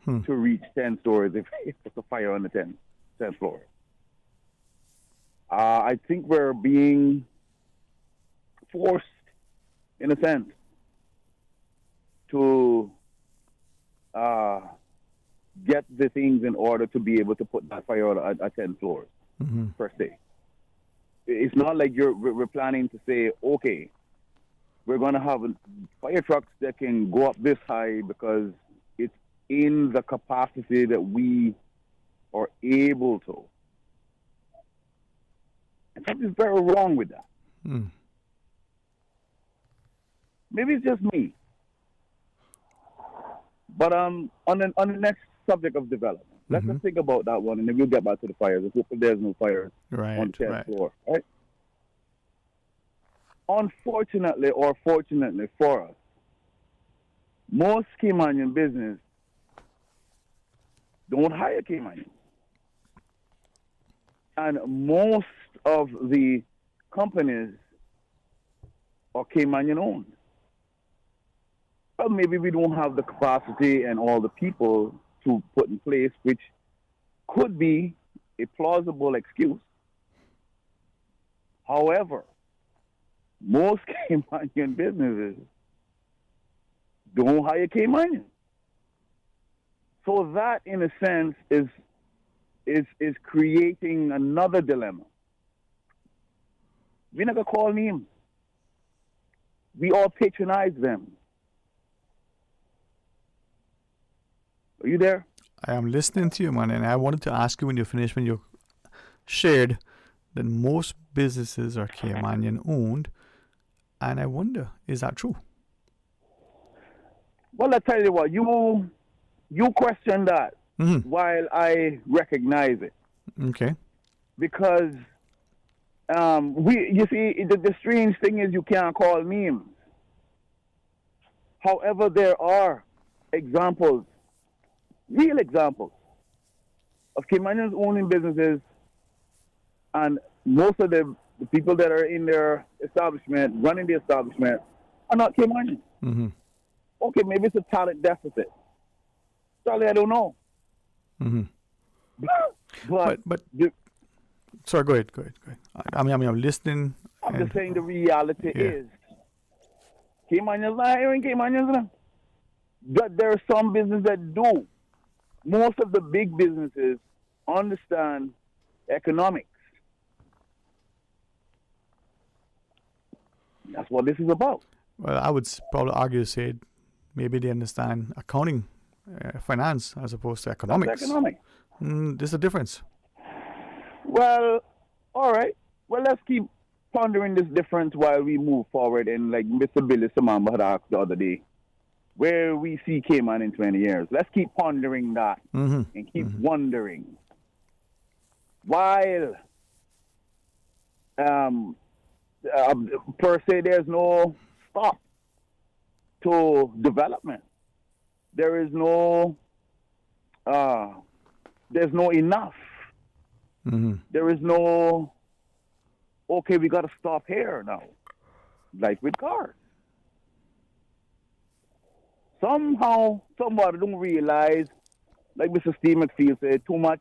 to reach 10 stories if it's a fire on the 10th floor? I think we're being forced, in a sense, to get the things in order to be able to put that fire out at 10 floors, per se. It's not like we're planning to say, okay, we're going to have fire trucks that can go up this high because it's in the capacity that we are able to. And something's very wrong with that. Maybe it's just me. But on the next subject of development, let's just think about that one, and then we'll get back to the fires. Let's hope there's no fires on the 10th floor. Right? Unfortunately or fortunately for us, most Caymanian business don't hire Caymanians. And most of the companies are Caymanian owned. Well, maybe we don't have the capacity and all the people to put in place, which could be a plausible excuse. However, most Caymanian businesses don't hire Caymanians. So that, in a sense, is creating another dilemma. We never call names. We all patronize them. Are you there? I am listening to you, man, and I wanted to ask you when you shared that most businesses are Caymanian owned, and I wonder, is that true? Well, I tell you what, you question that while I recognize it. Okay. Because you see, the strange thing is you can't call names. However, there are examples, real examples, of Caymanians owning businesses, and most of the people that are in their establishment, running the establishment, are not Caymanians. Mm-hmm. Okay, maybe it's a talent deficit. Sorry, I don't know. Mm-hmm. but sorry, go ahead. I mean, I'm listening. I'm just saying the reality is, Caymanians not hiring Caymanians now. But there are some businesses that do. Most of the big businesses understand economics. That's what this is about. Well, I would probably argue, say, maybe they understand accounting, finance, as opposed to economics. That's economics. There's a difference. Well, all right. Well, let's keep pondering this difference while we move forward. And like Mr. Billy Samamba had asked the other day, where we see Cayman in 20 years. Let's keep pondering that and keep wondering. While per se there's no stop to development. There's no enough. There is no, okay, we got to stop here now. Like with cars. Somehow, somebody don't realize, like Mr. Steve McField said, too much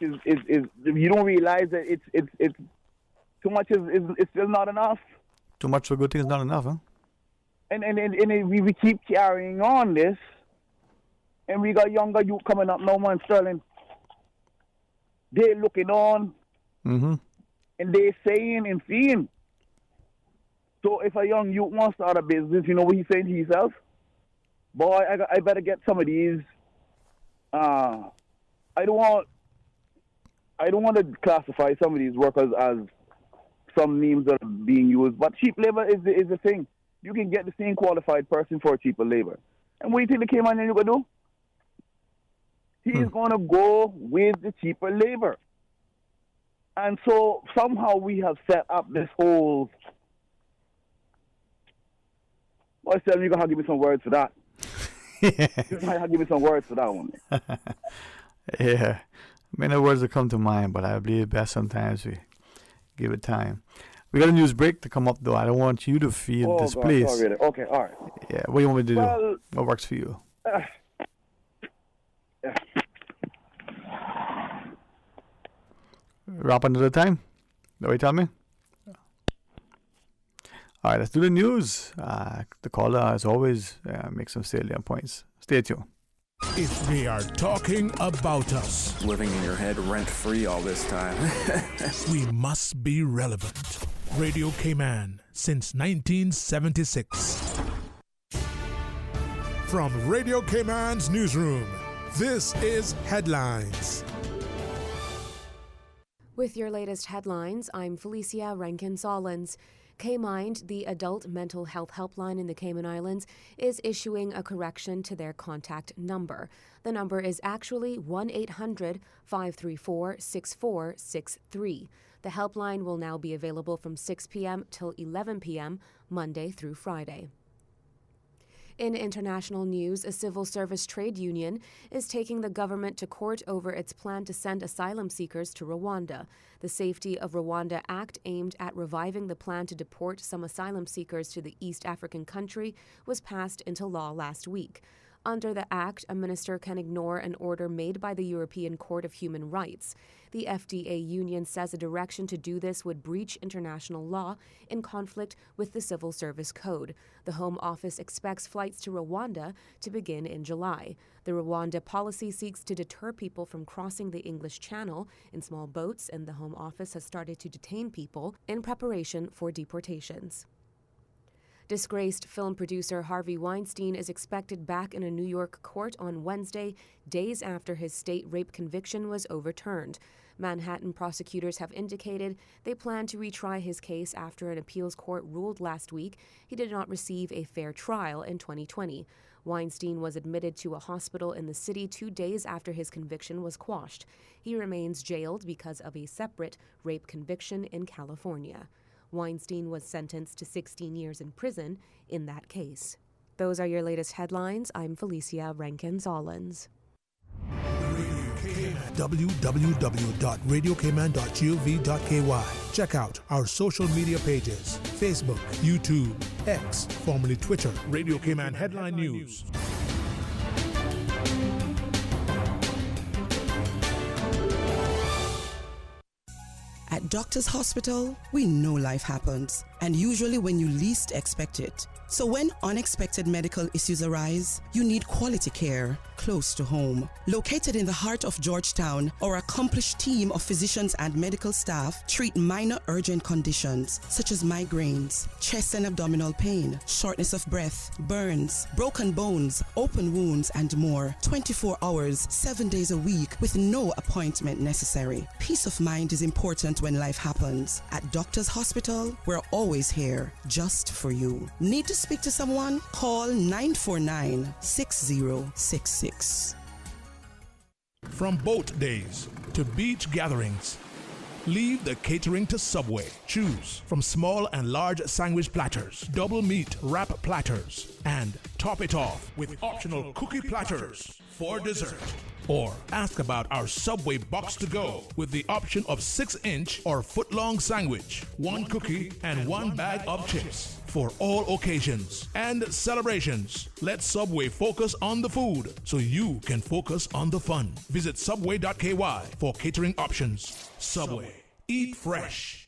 is you don't realize that it's too much is still not enough. Too much for good things is not enough, huh? And we keep carrying on this, and we got younger youth coming up now, man, Sterling. They're looking on, and they're saying and seeing. So if a young youth wants to start a business, you know what he's saying to himself? Boy, I better get some of these. I don't want to classify some of these workers as some names that are being used, but cheap labor is the thing. You can get the same qualified person for cheaper labor. And what do you think the Cayman you gonna do? He's gonna go with the cheaper labor. And so somehow we have set up this whole. Boy, Stel, you're gonna have to give me some words for that. You're gonna have to give me some words for that one. Yeah. Many words that come to mind, but I believe best sometimes we give it time. We got a news break to come up, though. I don't want you to feel displeased. God, okay, all right. Yeah, what do you want me to do? What works for you? Wrap another time? That what you tell me? All right, let's do the news. The caller, as always, makes some salient points. Stay tuned. If they are talking about us, living in your head rent-free all this time, we must be relevant. Radio Cayman since 1976. From Radio Cayman's newsroom, this is Headlines. With your latest headlines, I'm Felicia Rankin-Solins. K-Mind, the adult mental health helpline in the Cayman Islands, is issuing a correction to their contact number. The number is actually 1-800-534-6463. The helpline will now be available from 6 p.m. till 11 p.m., Monday through Friday. In international news, a civil service trade union is taking the government to court over its plan to send asylum seekers to Rwanda. The Safety of Rwanda Act, aimed at reviving the plan to deport some asylum seekers to the East African country, was passed into law last week. Under the Act, a minister can ignore an order made by the European Court of Human Rights. The FDA union says a direction to do this would breach international law in conflict with the Civil Service Code. The Home Office expects flights to Rwanda to begin in July. The Rwanda policy seeks to deter people from crossing the English Channel in small boats, and the Home Office has started to detain people in preparation for deportations. Disgraced film producer Harvey Weinstein is expected back in a New York court on Wednesday, days after his state rape conviction was overturned. Manhattan prosecutors have indicated they plan to retry his case after an appeals court ruled last week he did not receive a fair trial in 2020. Weinstein was admitted to a hospital in the city 2 days after his conviction was quashed. He remains jailed because of a separate rape conviction in California. Weinstein was sentenced to 16 years in prison in that case. Those are your latest headlines. I'm Felicia Rankins-Ollins. www.radiocayman.gov.ky. Check out our social media pages: Facebook, YouTube, X, formerly Twitter, Radio Cayman Headline News. At Doctors Hospital, we know life happens, and usually when you least expect it. So when unexpected medical issues arise, you need quality care close to home. Located in the heart of Georgetown, our accomplished team of physicians and medical staff treat minor urgent conditions such as migraines, chest and abdominal pain, shortness of breath, burns, broken bones, open wounds, and more. 24 hours, 7 days a week with no appointment necessary. Peace of mind is important when life happens. At Doctors Hospital, we're always here just for you. Need to speak to someone? Call 949-6066. From boat days to beach gatherings, leave the catering to Subway. Choose from small and large sandwich platters, double meat wrap platters, and top it off with optional cookie platters for dessert. Or ask about our Subway box to go with the option of 6-inch or foot-long sandwich, 1 cookie, and 1 bag of chips for all occasions and celebrations. Let Subway focus on the food so you can focus on the fun. Visit subway.ky for catering options. Subway. Eat fresh.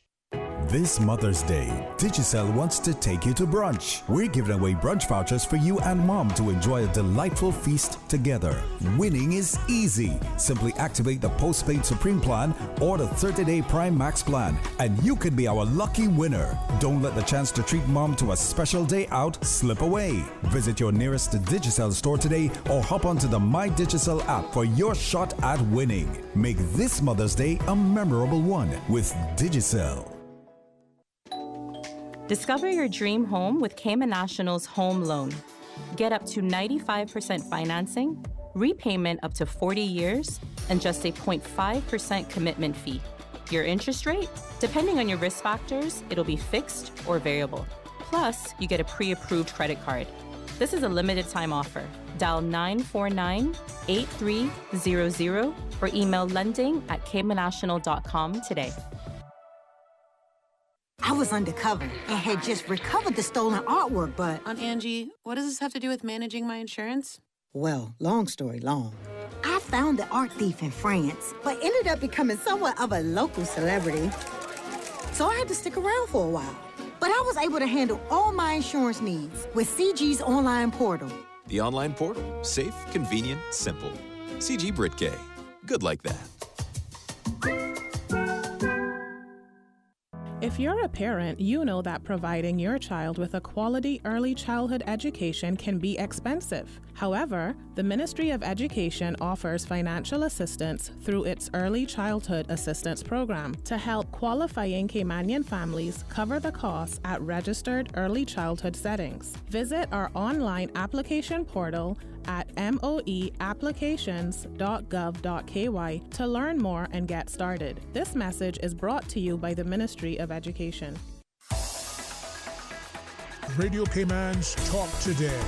This Mother's Day, Digicel wants to take you to brunch. We're giving away brunch vouchers for you and mom to enjoy a delightful feast together. Winning is easy. Simply activate the postpaid Supreme plan or the 30-day Prime Max plan, and you could be our lucky winner. Don't let the chance to treat mom to a special day out slip away. Visit your nearest Digicel store today or hop onto the My Digicel app for your shot at winning. Make this Mother's Day a memorable one with Digicel. Discover your dream home with Cayman National's home loan. Get up to 95% financing, repayment up to 40 years, and just a 0.5% commitment fee. Your interest rate? Depending on your risk factors, it'll be fixed or variable. Plus, you get a pre-approved credit card. This is a limited time offer. Dial 949-8300 or email lending@caymannational.com today. I was undercover and had just recovered the stolen artwork, but... Aunt Angie, what does this have to do with managing my insurance? Well, long story long. I found the art thief in France, but ended up becoming somewhat of a local celebrity. So I had to stick around for a while. But I was able to handle all my insurance needs with CG's online portal. The online portal. Safe, convenient, simple. CG Britgay. Good like that. If you're a parent, you know that providing your child with a quality early childhood education can be expensive. However, the Ministry of Education offers financial assistance through its Early Childhood Assistance Program to help qualifying Caymanian families cover the costs at registered early childhood settings. Visit our online application portal at moeapplications.gov.ky to learn more and get started. This message is brought to you by the Ministry of Education. Radio Cayman's Talk Today.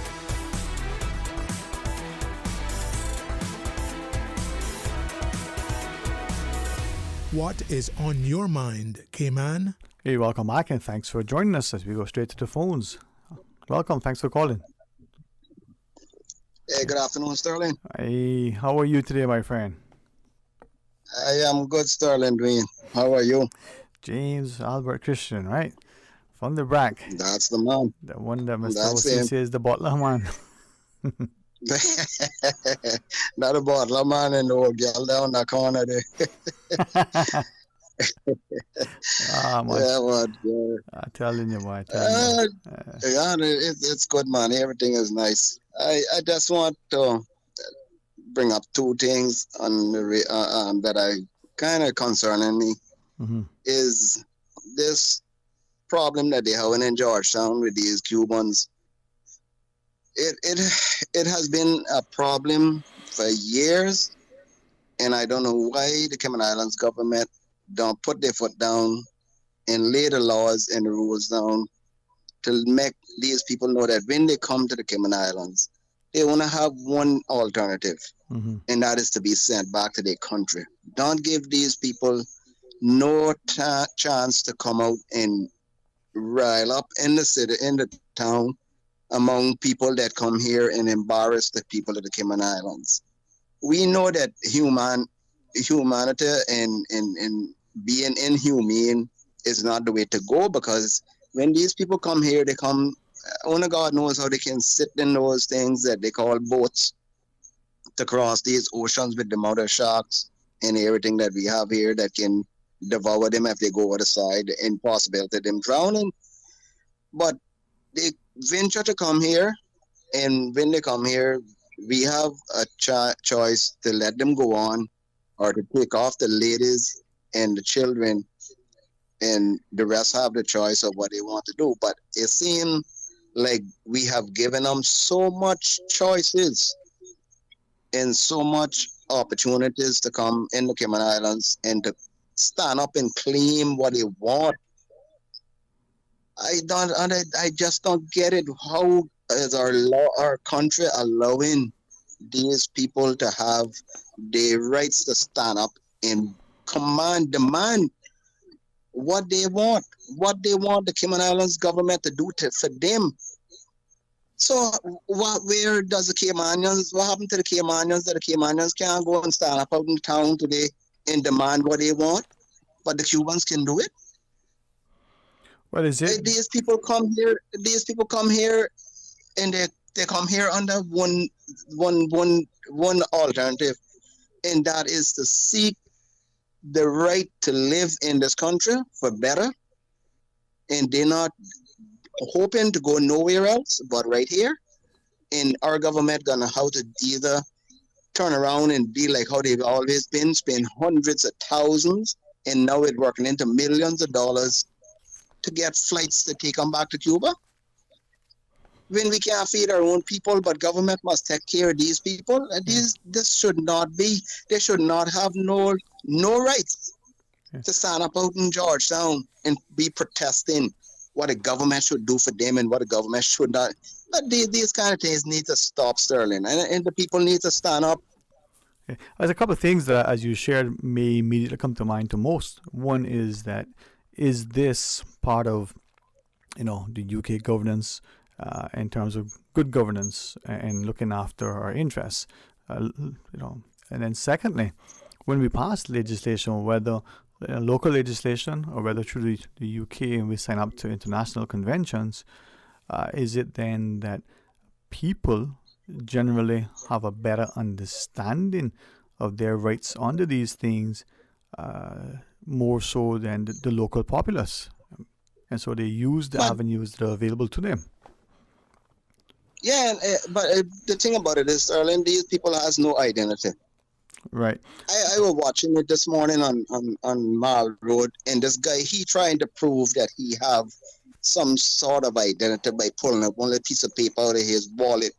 What is on your mind, Cayman? Hey, welcome back and thanks for joining us as we go straight to the phones. Welcome, thanks for calling. Hey, good afternoon, Sterling. Hey, how are you today, my friend? I am good, Sterling, Dwayne. How are you? James Albert Christian, right? From the Brack. That's the man. The one that Mr. O.C. says the butler man. Not a butler man and the old girl down the corner there. Yeah, what? I'm telling you, boy. Yeah, it's good, man. Everything is nice. I just want to bring up two things on that I kind of concerning me Mm-hmm. is this problem that they having in Georgetown with these Cubans. It has been a problem for years, and I don't know why the Cayman Islands government don't put their foot down and lay the laws and the rules down to make these people know that when they come to the Cayman Islands, they want to have one alternative, Mm-hmm. and that is to be sent back to their country. Don't give these people no chance to come out and rile up in the city, in the town, among people that come here and embarrass the people of the Cayman Islands. We know that humanity and being inhumane is not the way to go, because when these people come here, they come, only God knows how they can sit in those things that they call boats to cross these oceans with the mother sharks and everything that we have here that can devour them if they go over the side, the impossibility of them drowning. But they venture to come here, and when they come here, we have a choice to let them go on or to take off the ladies and the children, and the rest have the choice of what they want to do. But it seems like we have given them so much choices and so much opportunities to come in the Cayman Islands and to stand up and claim what they want. I just don't get it. How is our country allowing these people to have the rights to stand up and demand what they want the Cayman Islands government to do for them? So where does the Caymanians, what happened to the Caymanians, that the Caymanians can't go and stand up out in town today and demand what they want, but the Cubans can do it? What is it? These people come here and they come here under one alternative, and that is to seek the right to live in this country for better, and they're not hoping to go nowhere else but right here. And our government gonna have to either turn around and be like how they've always been, spend hundreds of thousands, and now it's working into millions of dollars to get flights to take them back to Cuba. When we can't feed our own people, but government must take care of these people. And this should not be. They should not have no rights to stand up out in Georgetown and be protesting what the government should do for them and what the government should not. But these kind of things need to stop, Sterling, and the people need to stand up. Okay. There's a couple of things that, as you shared, may immediately come to mind to most. One is that, is this part of, the UK governance in terms of good governance and looking after our interests, and then secondly, when we pass legislation, whether local legislation or whether through the UK and we sign up to international conventions, is it then that people generally have a better understanding of their rights under these things, more so than the local populace, and so they use the avenues that are available to them? Yeah, but the thing about it is, Sterling, these people has no identity. Right. I was watching it this morning on Mall Road, and this guy, he trying to prove that he have some sort of identity by pulling up one little piece of paper out of his wallet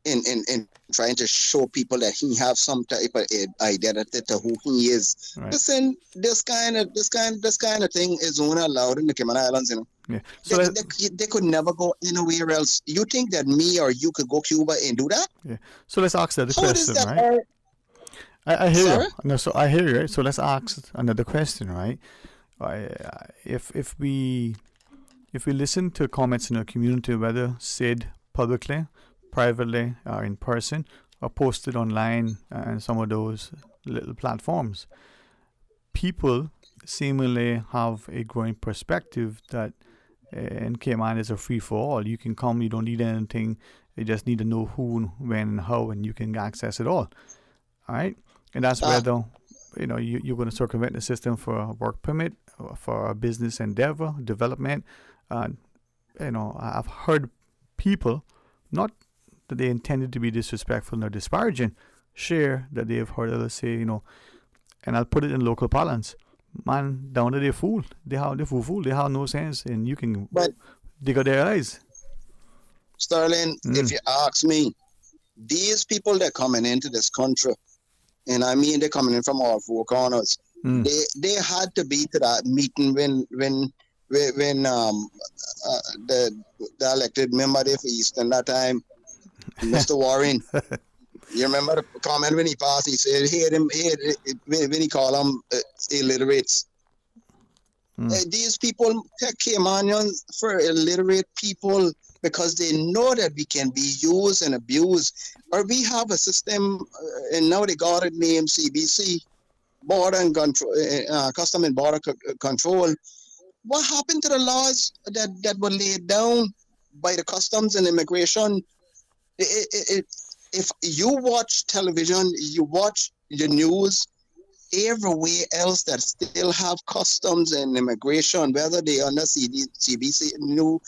and trying to show people that he have some type of identity to who he is. Right. Listen, this kind of thing is only allowed in the Cayman Islands, Yeah. So they could never go anywhere else. You think that me or you could go Cuba and do that? Yeah. So let's ask the How question, does that right? I hear Sorry? you. No, so I hear you. Right? So let's ask another question, right? If we listen to comments in our community, whether said publicly, privately, or in person, or posted online and some of those little platforms, people seemingly have a growing perspective that in Cayman is a free for all. You can come, you don't need anything, you just need to know who, when, and how, and you can access it all. All right, and that's whether you're going to circumvent the system for a work permit, or for a business endeavor, development. I've heard people, not that they intended to be disrespectful or disparaging, share that they have heard others say, and I'll put it in local parlance. Man, down there they fool. They have no sense, and you can dig out their eyes. Sterling, if you ask me, these people that coming into this country, and I mean they're coming in from all four corners, they had to be to that meeting when the elected member there for Eastern that time, Mr. Warren. You remember the comment when he passed? He said, when he called them illiterates. These people came on for illiterate people because they know that we can be used and abused. Or we have a system, and now they got it named CBC, Border and Control, Custom and Border Control. What happened to the laws that were laid down by the Customs and Immigration? If you watch television, you watch the news, everywhere else that still have customs and immigration, whether they under CBC new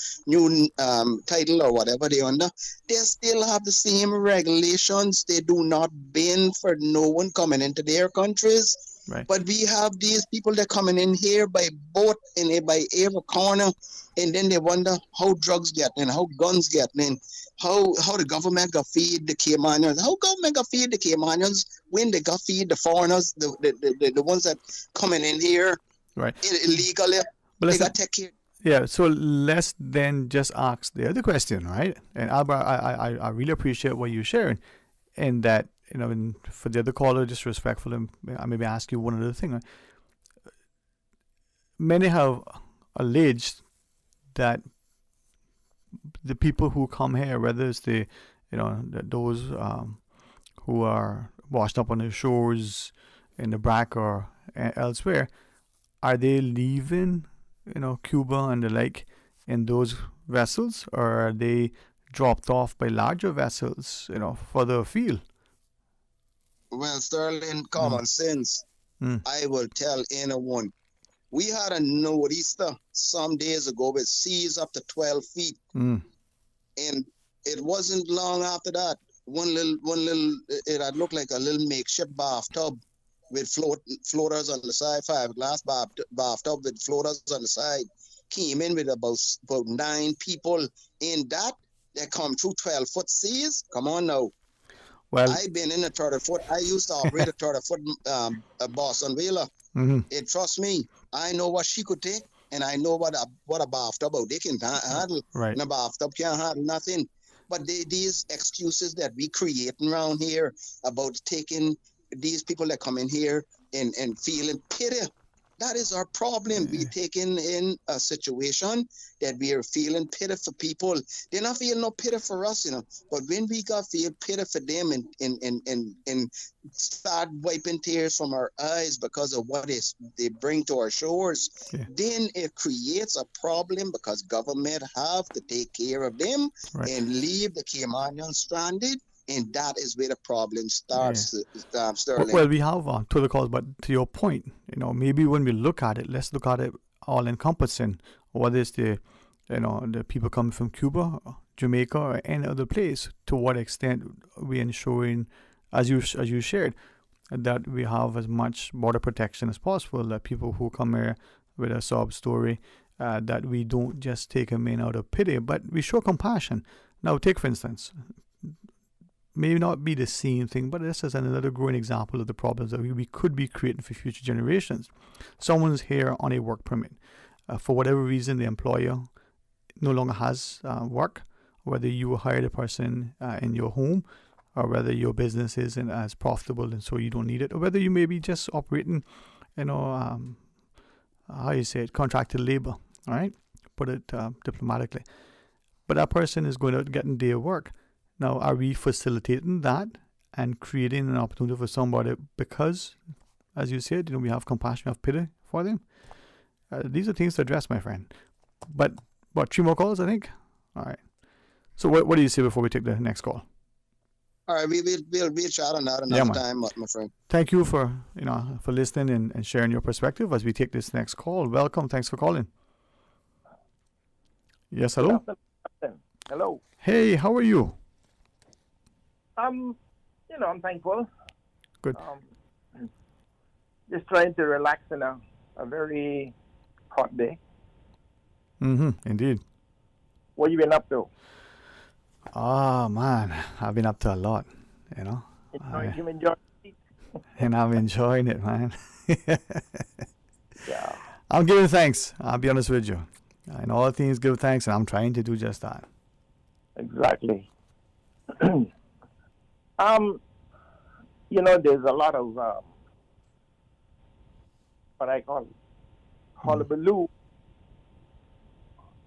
title or whatever they under, they still have the same regulations. They do not bend for no one coming into their countries. Right. But we have these people that coming in here by boat and by every corner, and then they wonder how drugs get in, how guns get in, how the government got feed the Caymanians. How government got feed the Caymanians when they got feed the foreigners, the ones that coming in here illegally. But they got take care. Yeah, so let's then just ask the other question, right? And Albert, I really appreciate what you're sharing, and that, you know, and for the other caller, just respectful, and I maybe ask you one other thing. Right? Many have alleged that the people who come here, whether it's those who are washed up on the shores in the BRAC or elsewhere, are they leaving, Cuba and the like in those vessels, or are they dropped off by larger vessels, further afield? Well, Sterling, common sense. I will tell anyone. We had a nor'easter some days ago with seas up to 12 feet. And it wasn't long after that. One little, it had looked like a little makeshift bathtub with floaters on the side, 5-glass bathtub with floaters on the side. Came in with about 9 people in that. They come through 12-foot seas. Come on now. Well, I've been in a 30-foot. I used to operate a 30-foot Boston whaler. And trust me, I know what she could take, and I know what a bathtub they can handle. Right. And a bathtub can't handle nothing. But these excuses that we creating around here about taking these people that come in here and feeling pity, that is our problem. We taking in a situation that we are feeling pity for people. They're not feeling no pity for us, But when we got feel pity for them and start wiping tears from our eyes because of what they bring to our shores, then it creates a problem because government have to take care of them and leave the Caymanians stranded. And that is where the problem starts, Sterling. Well, we have to the cause, but to your point, maybe when we look at it, let's look at it all encompassing. Whether it's the people coming from Cuba, Jamaica, or any other place, to what extent we ensuring, as you shared, that we have as much border protection as possible. That people who come here with a sob story, that we don't just take them in out of pity, but we show compassion. Now, take for instance. May not be the same thing, but this is another growing example of the problems that we could be creating for future generations. Someone's here on a work permit. For whatever reason, the employer no longer has work, whether you hired a person in your home, or whether your business isn't as profitable and so you don't need it, or whether you may be just operating, contracted labor, all right? Put it diplomatically. But that person is going to get in their work. Now, are we facilitating that and creating an opportunity for somebody because, as you said, we have compassion, we have pity for them? These are things to address, my friend. But, 3 more calls, I think? All right. So what do you say before we take the next call? All right, we'll chat on that another time, my friend. Thank you for listening and sharing your perspective as we take this next call. Welcome. Thanks for calling. Yes, hello? Hello. Hey, how are you? I'm thankful. Good. just trying to relax in a very hot day. Indeed. What you been up to? Oh man, I've been up to a lot, you know. You enjoy it? And I'm enjoying it, man. Yeah. I'm giving thanks. I'll be honest with you. In all things, give thanks, and I'm trying to do just that. Exactly. You know, there's a lot of what I call hullabaloo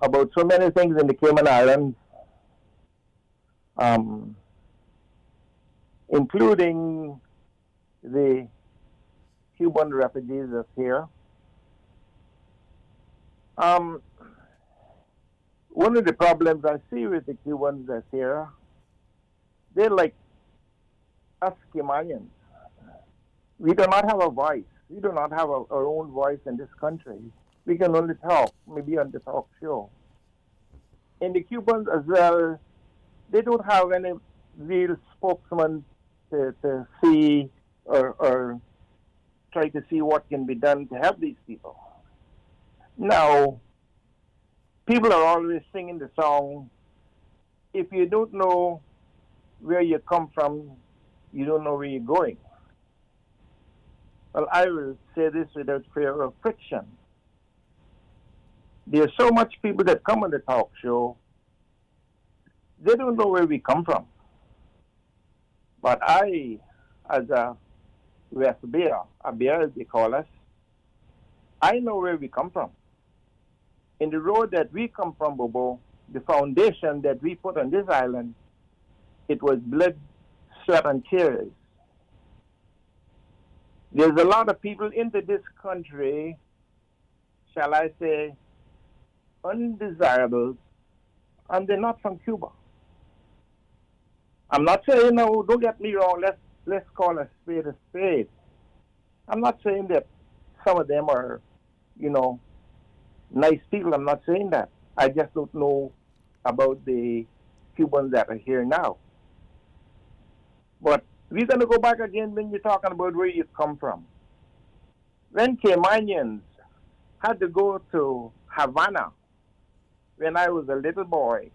about so many things in the Cayman Islands, including the Cuban refugees that's here. One of the problems I see with the Cubans that's here, they're like us Caymanians. We do not have a voice. We do not have our own voice in this country. We can only talk, maybe on the talk show. And the Cubans as well, they don't have any real spokesman to see or try to see what can be done to help these people. Now, people are always singing the song, if you don't know where you come from, you don't know where you're going. Well, I will say this without fear of friction. There's so much people that come on the talk show, they don't know where we come from. But I, as a West Bear, a bear as they call us, I know where we come from. In the road that we come from, Bobo, the foundation that we put on this island, it was blood, sweat, and tears. There's a lot of people into this country, shall I say, undesirables, and they're not from Cuba. I'm not saying, no, don't get me wrong, let's call a spade a spade. I'm not saying that some of them are, you know, nice people. I'm not saying that. I just don't know about the Cubans that are here now. But we're going to go back again when you're talking about where you come from. When Caymanians had to go to Havana when I was a little boy,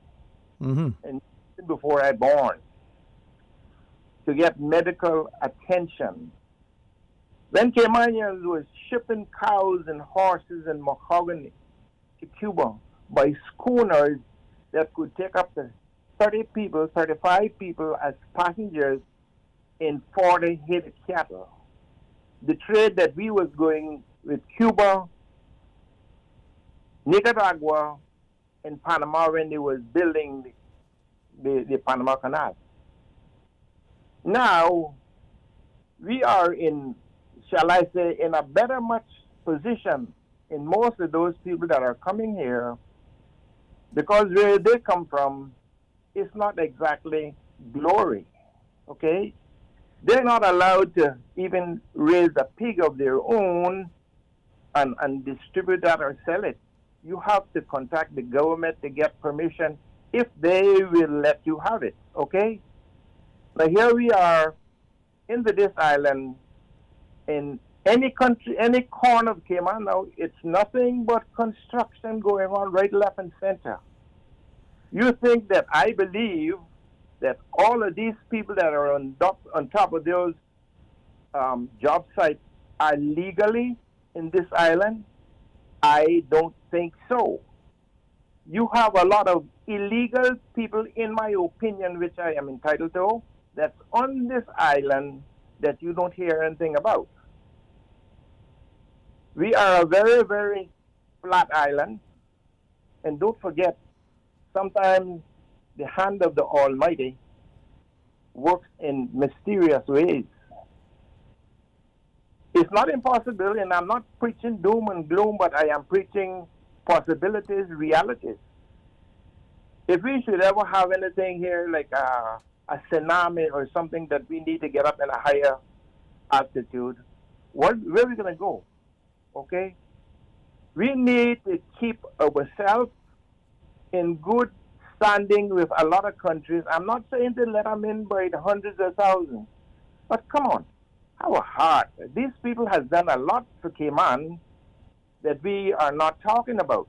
and before I born, to get medical attention. When Caymanians was shipping cows and horses and mahogany to Cuba by schooners that could take up to 30 people, 35 people as passengers in 40 head cattle. The trade that we was going with Cuba, Nicaragua, and Panama when they was building the Panama Canal. Now, we are in, shall I say, in a better much position in most of those people that are coming here, because where they come from is not exactly glory, okay? They're not allowed to even raise a pig of their own and distribute that or sell it. You have to contact the government to get permission if they will let you have it, okay? Now here we are in this island, in any country, any corner of Cayman now, it's nothing but construction going on right, left, and center. You think that I believe that all of these people that are on top of those job sites are legally in this island? I don't think so. You have a lot of illegal people, in my opinion, which I am entitled to, that's on this island that you don't hear anything about. We are a very, very flat island. And don't forget, sometimes the hand of the Almighty works in mysterious ways. It's not impossible, and I'm not preaching doom and gloom, but I am preaching possibilities, realities. If we should ever have anything here like a tsunami or something that we need to get up in a higher altitude, where are we going to go? Okay? We need to keep ourselves in good standing with a lot of countries. I'm not saying to let them in by the hundreds of thousands, but come on. have a heart. These people has done a lot for Cayman that we are not talking about.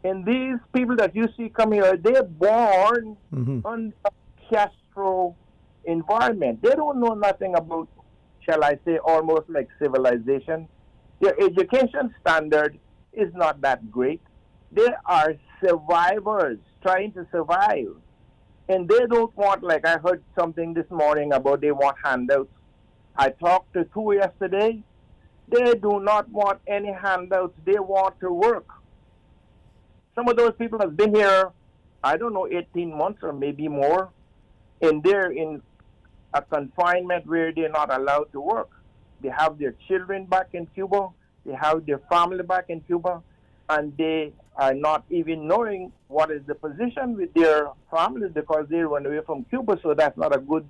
And these people that you see come here, they're born under Castro environment. They don't know nothing about, shall I say, almost like civilization. Their education standard is not that great. They are survivors trying to survive. And they don't want, like I heard something this morning about they want handouts. I talked to two yesterday. They do not want any handouts. They want to work. Some of those people have been here, I don't know, 18 months or maybe more, and they're in a confinement where they're not allowed to work. They have their children back in Cuba. They have their family back in Cuba, and they are not even knowing what is the position with their families because they run away from Cuba, so that's not a good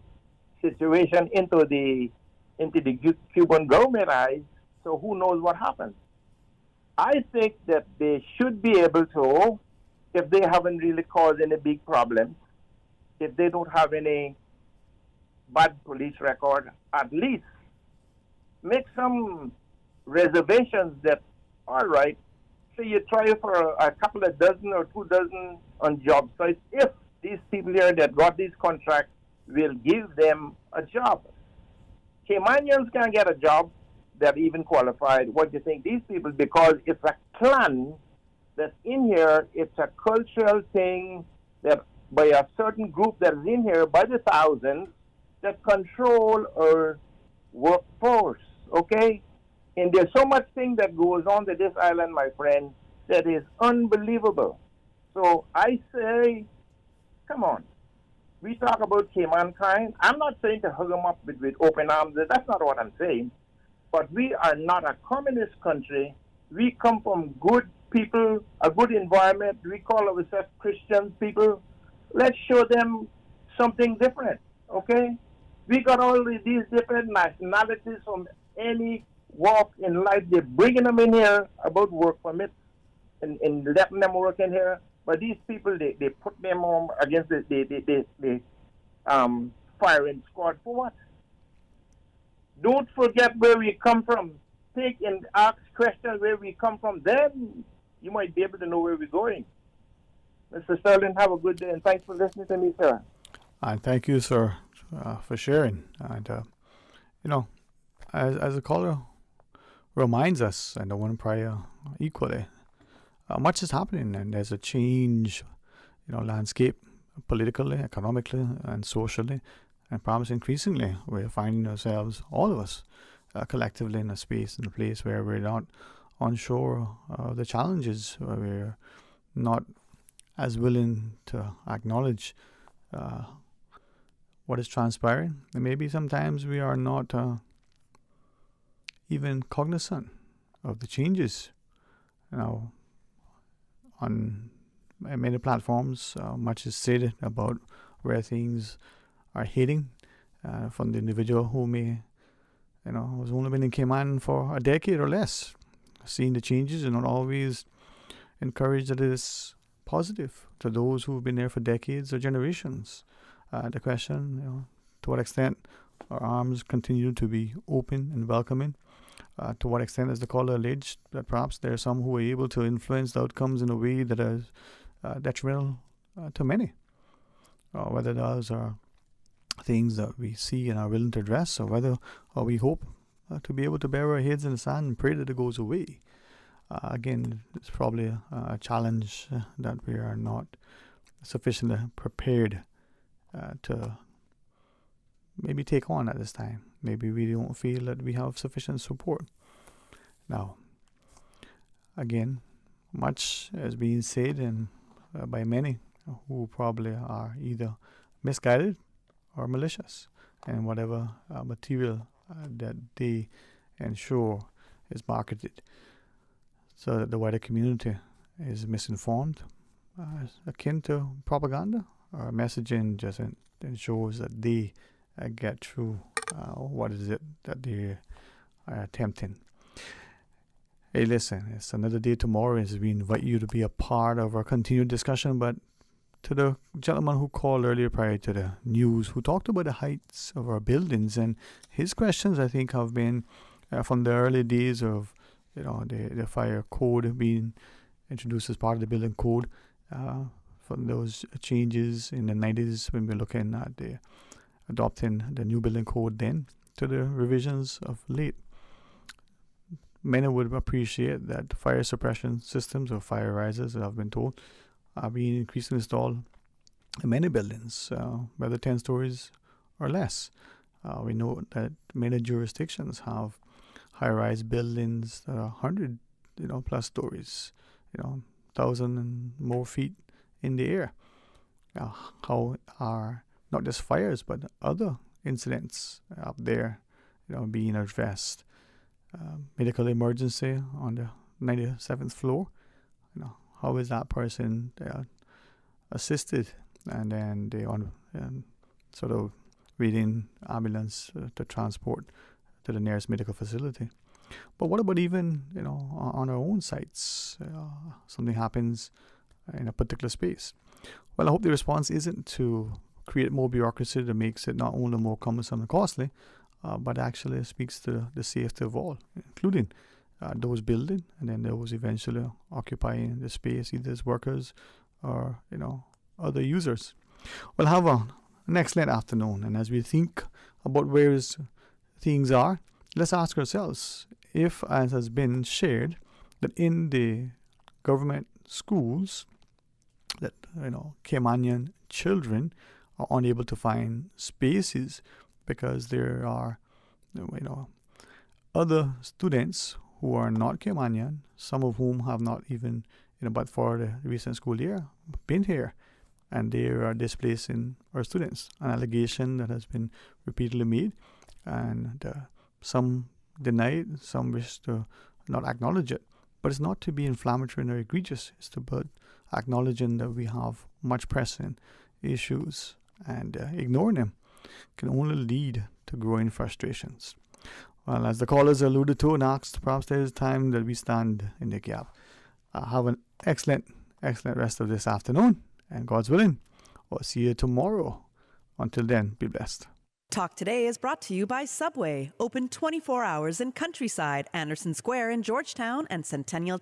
situation into the Cuban government eyes, so who knows what happens. I think that they should be able to, if they haven't really caused any big problems, if they don't have any bad police record, at least make some reservations that, all right, so you try for a couple of dozen or 2 dozen on job sites. If these people here that got these contracts will give them a job. Caymanians can't get a job that even qualified. What do you think? These people, because it's a clan that's in here, it's a cultural thing that by a certain group that is in here by the thousands that control our workforce, okay? And there's so much thing that goes on to this island, my friend, that is unbelievable. So I say, come on. We talk about Caymankind. I'm not saying to hug them up with open arms. That's not what I'm saying. But we are not a communist country. We come from good people, a good environment. We call ourselves Christian people. Let's show them something different, okay? We got all these different nationalities from any walk in life. They're bringing them in here about work permits and letting them work in here. But these people, they put them on against the firing squad for what? Don't forget where we come from. Take and ask questions where we come from. Then you might be able to know where we're going. Mr. Sterling, have a good day, and thanks for listening to me, sir. And thank you, sir, for sharing. And, you know, as the caller reminds us, and the one prior equally, much is happening, and there's a change, landscape, politically, economically, and socially. And perhaps increasingly, we're finding ourselves, all of us, collectively in a space, in a place where we're not unsure of the challenges, where we're not as willing to acknowledge what is transpiring. And maybe sometimes we are not even cognizant of the changes. On many platforms, much is said about where things are heading from the individual who may, has only been in Cayman for a decade or less, seeing the changes and not always encouraged that it is positive to those who've been there for decades or generations. The question, to what extent our arms continue to be open and welcoming? To what extent, as the caller alleged, that perhaps there are some who are able to influence the outcomes in a way that is detrimental to many, or whether those are things that we see and are willing to address, or whether we hope to be able to bury our heads in the sand and pray that it goes away. Again, it's probably a challenge that we are not sufficiently prepared to maybe take on at this time. Maybe we don't feel that we have sufficient support. Now, again, much is being said and by many who probably are either misguided or malicious, and whatever material that they ensure is marketed, so that the wider community is misinformed, akin to propaganda, or messaging just ensures that they get through what is it that they are attempting. Hey, listen, it's another day tomorrow as we invite you to be a part of our continued discussion, but to the gentleman who called earlier prior to the news, who talked about the heights of our buildings, and his questions, I think, have been from the early days of the fire code being introduced as part of the building code, from those changes in the 90s when we were looking at adopting the new building code then, to the revisions of late. Many would appreciate that fire suppression systems or fire risers, as I've been told, are being increasingly installed in many buildings, whether 10 stories or less. We know that many jurisdictions have high-rise buildings that are 100, plus stories, 1,000 and more feet in the air. How are not just fires but other incidents up there, being addressed? Medical emergency on the 97th floor. How is that person assisted, and then they on sort of waiting ambulance to transport to the nearest medical facility? But what about even on our own sites? Something happens in a particular space. Well, I hope the response isn't to create more bureaucracy that makes it not only more cumbersome and costly, but actually speaks to the safety of all, including those building and then those eventually occupying the space, either as workers or other users. Well, have an excellent afternoon, and as we think about where things are, let's ask ourselves if, as has been shared, that in the government schools that Caymanian children are unable to find spaces because there are other students who are not Caymanian, some of whom have not even but for the recent school year been here, and they are displacing our students. An allegation that has been repeatedly made, and some deny it, some wish to not acknowledge it. But it's not to be inflammatory or egregious. It's about acknowledging that we have much pressing issues, and ignoring them can only lead to growing frustrations. Well, as the callers alluded to and asked, perhaps there is time that we stand in the gap. Have an excellent rest of this afternoon, and God's willing, we'll see you tomorrow. Until then, be blessed. Talk Today is brought to you by Subway, open 24 hours in Countryside, Anderson Square in Georgetown, and Centennial